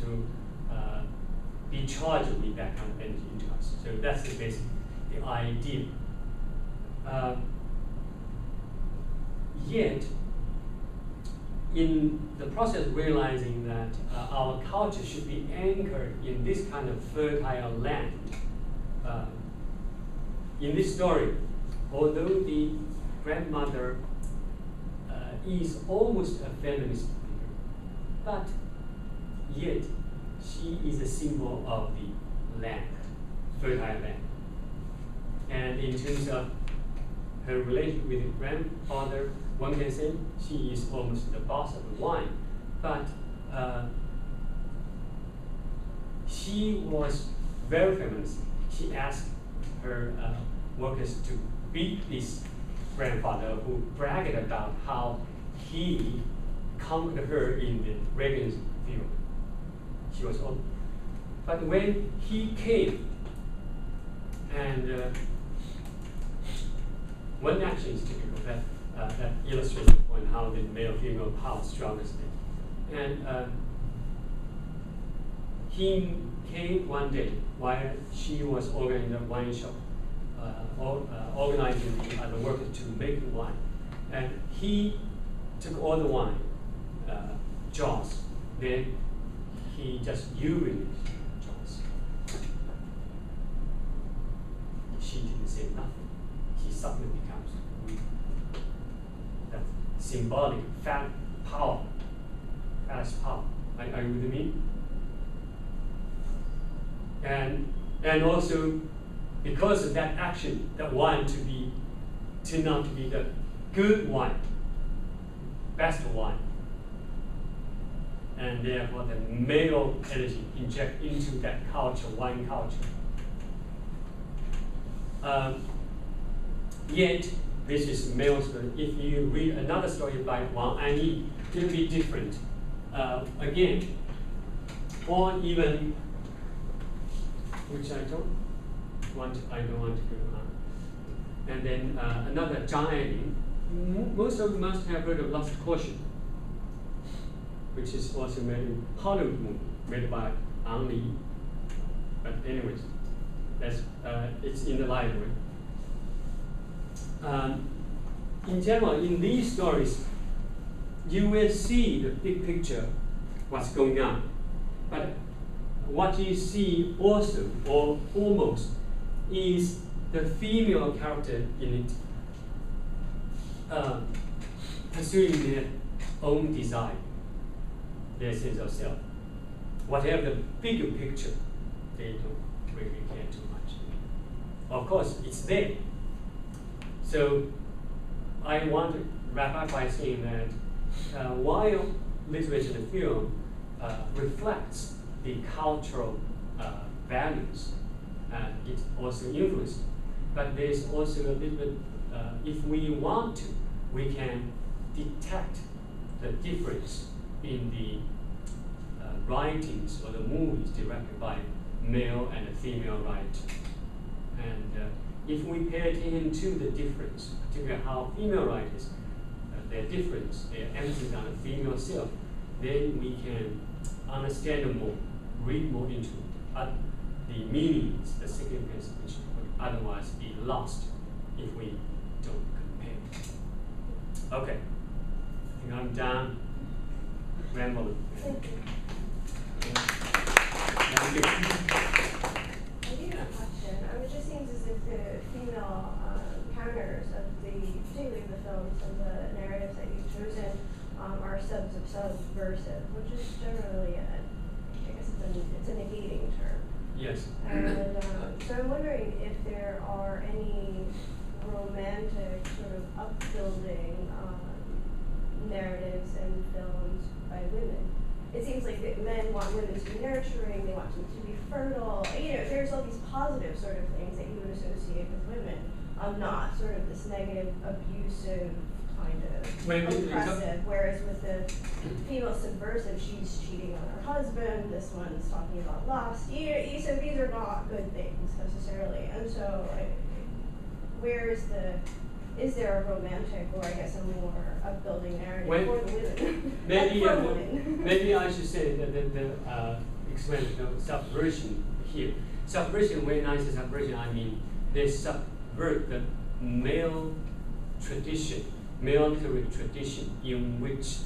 to be charged with that kind of energy into us. So that's basically the idea. Yet, in the process of realizing that our culture should be anchored in this kind of fertile land, in this story, although the grandmother is almost a feminist figure, but yet she is a symbol of the land, fertile land. And in terms of her relationship with the grandfather, one can say she is almost the boss of the wine. But she was very feminist. She asked her workers to beat this grandfather who bragged about how he conquered her in the Reagan's field. She was old. But when he came, and one action is typical that illustrates the point how the male-female power struggles there. And he came one day while she was organizing a wine shop, organizing the other workers to make the wine. And he took all the wine jars, then he just urinated jars. She didn't say nothing. She suddenly becomes weak. That's symbolic, fast power. Are you with me? And also, because of that action, that wine turned out to be the good wine, best wine. And therefore the male energy inject into that culture, wine culture. Yet, this is male story. If you read another story by Wang Anyi, it will be different. Again, or even, which I don't want to go on. And then another Zhang Ailing. Most of you must have heard of Lost Caution, which is also made in Hollywood movie, made by Ang Lee. But anyways, that's it's in the library. In general, in these stories, you will see the big picture, what's going on. But what you see also, or almost, is the female character in it pursuing their own desire, their sense of self. Whatever the bigger picture, they don't really care too much. Of course, it's there. So I want to wrap up by saying that while literature and film reflects the cultural values, it also influences. But there's also a little bit, if we want to, we can detect the difference in the writings or the movies directed by male and female writers. And if we pay attention to the difference, particularly how female writers, their difference, their emphasis on the female self, then we can understand more, read more into the meanings, the significance, which would otherwise be lost if we don't compare. Okay, I think I'm done rambling. Thank you. Thank you. I do have a question. It just seems as if the female counters of particularly the films and the narratives that you've chosen, are subversive, which is generally I guess it's a negating term. Yes. And so I'm wondering if there are any romantic sort of upbuilding narratives and films by women. It seems like that men want women to be nurturing, they want them to be fertile. There's all these positive sort of things that you would associate with women, not sort of this negative, abusive, kind of oppressive. Whereas with the female subversive, she's cheating on her husband, this one's talking about lust. So these are not good things necessarily. And so is there a romantic, or I guess a more upbuilding narrative for the women? Maybe I should say that explain the subversion here. Subversion, when I say subversion, I mean they subvert the male tradition, military tradition, in which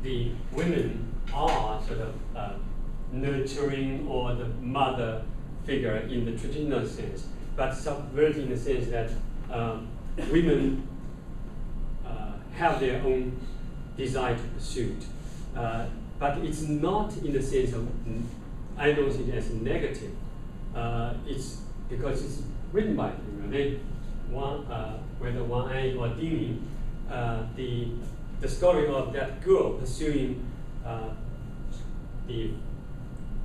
the women are sort of nurturing or the mother figure in the traditional sense, but subverting in the sense that women have their own desire to pursue it. But it's not in the sense of, I don't see it as negative. It's because it's written by them. Whether Wang An or Ding, the story of that girl pursuing the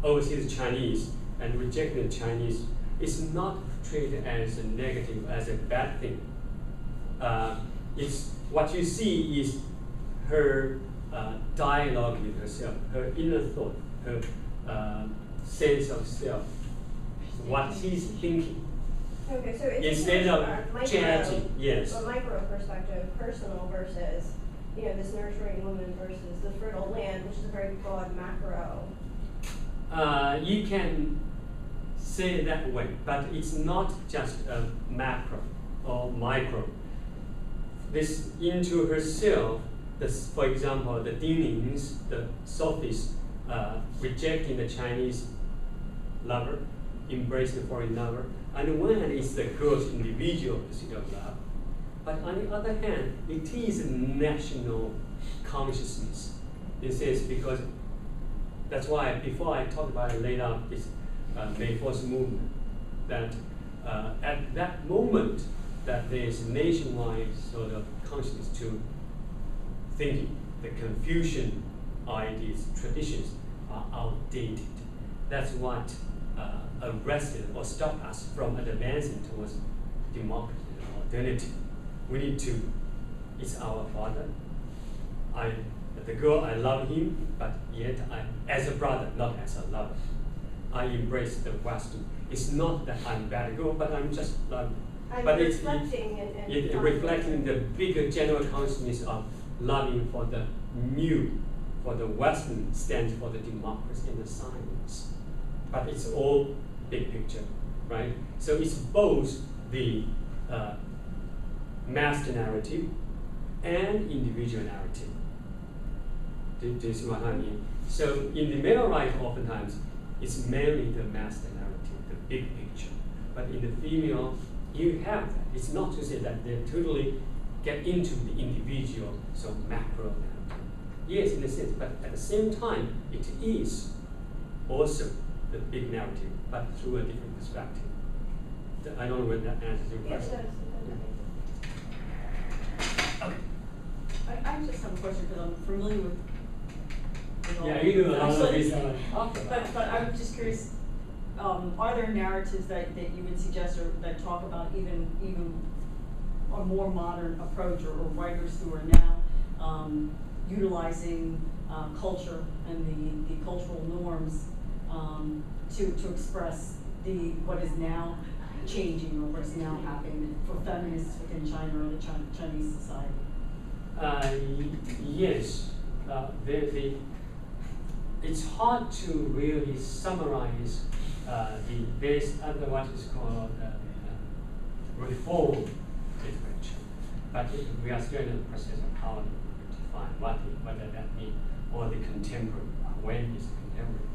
overseas Chinese and rejecting the Chinese is not treated as a negative, as a bad thing. It's what you see is her dialogue with herself, her inner thought, her sense of self, what she's thinking. Okay, so it's instead of judging, yes. A micro perspective, personal versus, this nurturing woman versus the fertile land, which is a very broad macro. You can say it that way, but it's not just a macro or micro. This into herself, for example, the Dinglings, the sophists, rejecting the Chinese lover, embracing the foreign lover. On the one hand, it's the girl's individual pursuit of love, but on the other hand, it is a national consciousness. It says because that's why before I talked about it later, this May 4th movement, that at that moment that there is nationwide sort of consciousness to thinking the Confucian ideas, traditions are outdated. That's what arrested or stopped us from advancing towards democracy and modernity. We need to, it's our father. The girl, I love him, but yet as a brother, not as a lover. I embrace the Western. It's not that I'm a bad girl, but I'm just loving. But it's reflecting the bigger general consciousness of loving for the new, for the Western stands for the democracy and the science. But it's all big picture, right? So it's both the master narrative and individual narrative. Do you see what I mean? So in the male right, oftentimes, it's mainly the master narrative, the big picture. But in the female, you have that. It's not to say that they totally get into the individual, so macro narrative. Yes, in a sense, but at the same time, it is also the big narrative, but through a different perspective. I don't know whether that answers your question. Yes, it does. I just have a question because I'm familiar with Yeah, you do a lot of this. But I'm just curious, are there narratives that you would suggest or that talk about even a more modern approach or writers who are now utilizing culture and the cultural norms to express what is now changing or what's now happening for feminists within China or the Chinese society? Yes. It's hard to really summarize based under what is called reform literature. But we are still in the process of how to define what does that mean, or the contemporary, when is contemporary.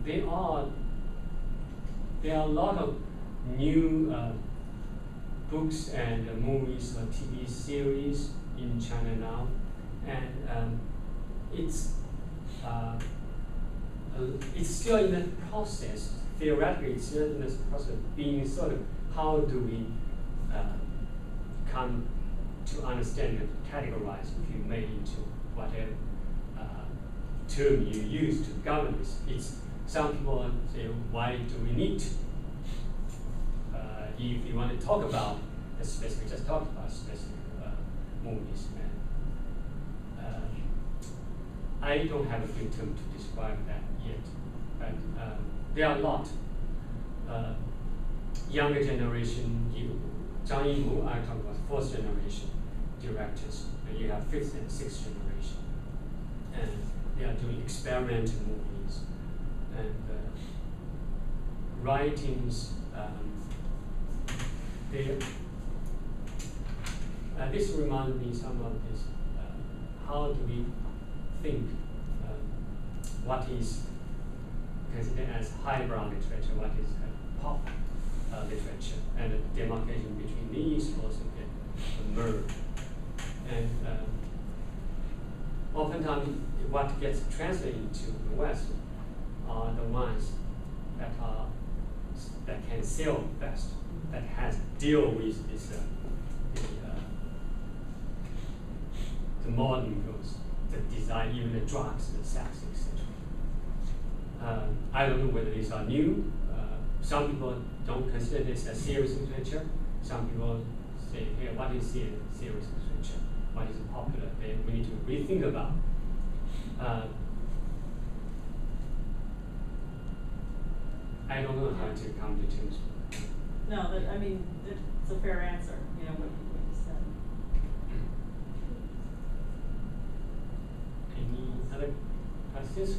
there are a lot of new books and movies or TV series in China now, and it's still in the process. Theoretically, it's still in this process of being sort of how do we come to understand and categorize, if you may, into whatever term you use to govern this. It's some people say, why do we need to? If you want to talk about the specific, just talk about specific movies. And I don't have a good term to describe that yet, but there are a lot. Younger generation, Zhang Yimou, I talk about fourth generation directors, and you have fifth and sixth generation, and they are doing experimental movies and writings. This reminds me some of this. How do we think what is considered as highbrow literature, what is pop literature, and the demarcation between these also get merged. And oftentimes, what gets translated into the West are the ones that can sell best, that has deal with this the modern goods, the design, even the drugs, the sex, etc. I don't know whether these are new. Some people don't consider this as serious literature. Some people say, hey, what is serious literature? What is popular? We need to rethink about. I don't know how to come to terms. No, I mean, it's a fair answer, you know, what you said. Any other questions?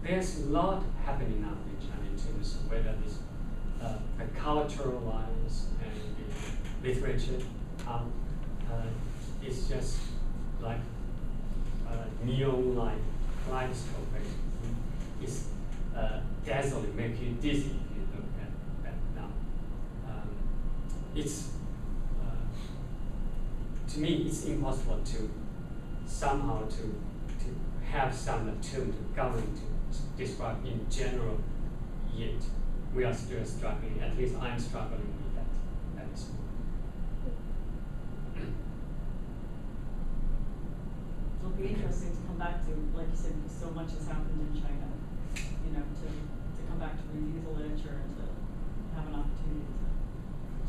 There's a lot happening now in China in terms of whether this the cultural wise and the literature it's just like neon-like kaleidoscope. It's dazzling, make you dizzy if you look at that now. It's to me, it's impossible to somehow to have some term to govern to describe in general. Yet we are still struggling. At least I'm struggling with that. That is. It'll be interesting to come back to, like you said, because so much has happened in China. You know, to come back to review the literature and to have an opportunity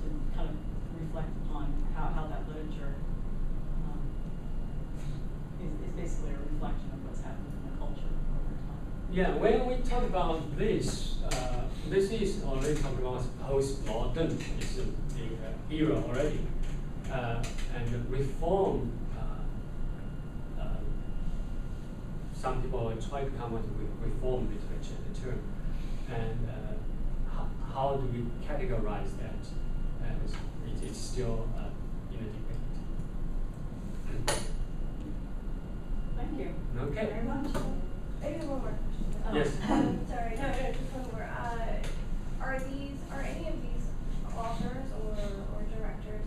to kind of reflect upon how that literature is basically a reflection of what's happened in the culture over time. Yeah, when we talk about this, this is already talking about postmodern. It's the era already, and reform. Some people try to come up with reform literature, the term, and how do we categorize that? And it's still in a debate. Thank you. Okay. Very much. I have one more question. Yes. Sorry, no, just one more. Are any of these authors or directors,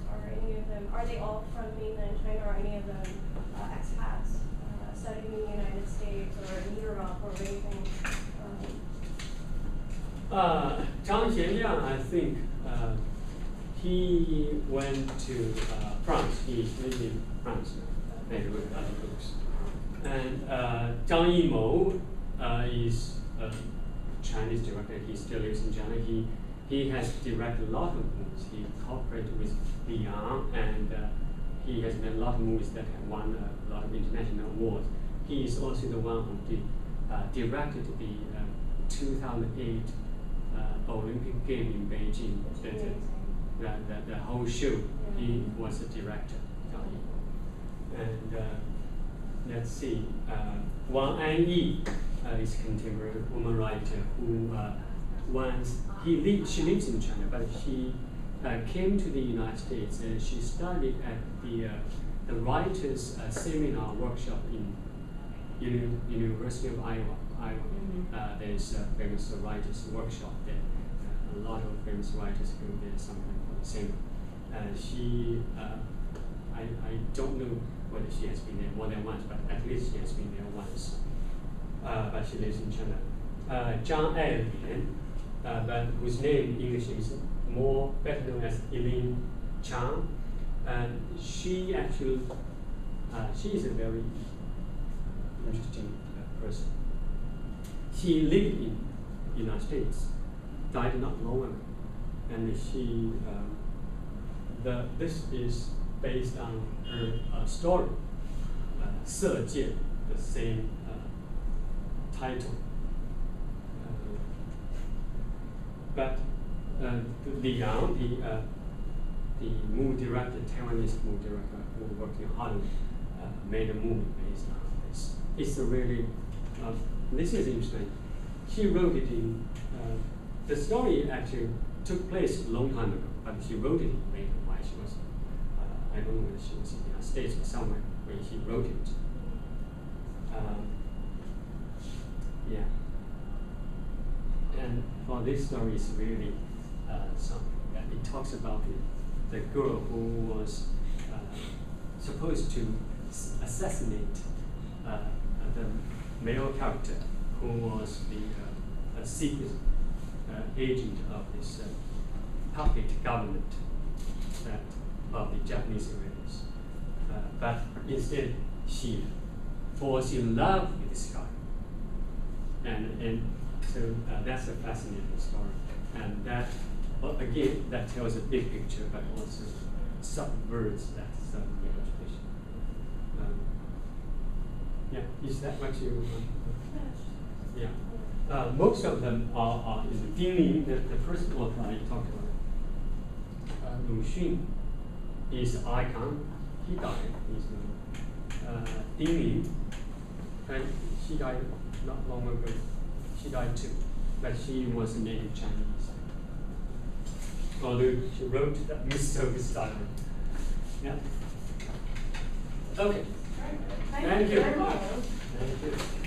are they all from mainland China, or any of them expats studying in the United States or in Europe or anything? Zhang Xianliang, I think he went to France. He's living in France now, maybe with other books. And Zhang Yimou is a Chinese director. He still lives in China. He has directed a lot of movies. He cooperated with Liang, and he has made a lot of movies that have won a lot of international awards. He is also the one who directed the 2008 Olympic game in Beijing. The whole show. He was a director. And let's see, Wang Anyi is a contemporary woman writer who she lives in China, but she came to the United States and she studied at the writers' seminar workshop in University of Iowa. There's a famous writers' workshop there. A lot of famous writers go there sometimes for the seminar. I don't know whether she has been there more than once, but at least she has been there once. But she lives in China. Zhang Ailian, but whose name in English is more better known as Eileen Chang. And she actually, she is a very interesting person. She lived in the United States, died not long ago, and she, this is based on her story, 色戒, the same title. But Li Yang, the movie director, Taiwanese movie director who worked in Hollywood, made a movie based on this. It's a really, this is interesting. She wrote it in, the story actually took place a long time ago, but she wrote it later while she was, I don't know whether she was in the United States or somewhere when she wrote it. Yeah. And for this story is really something. It talks about the girl who was supposed to assassinate the male character, who was the secret agent of this puppet government of the Japanese race. But instead, she falls in love with this guy, and so that's a fascinating story, and that again that tells a big picture, but also subverts that imagination. Yeah, is that what you? Yeah, most of them are in Ding Ling. The first author I talked about, Lu Xun, is an icon. He died. He's Ding Ling, and she died not long ago. She died too, but she was a native Chinese. Although she wrote that Mr. Style. Yeah. Okay. Thank you very much. Thank you.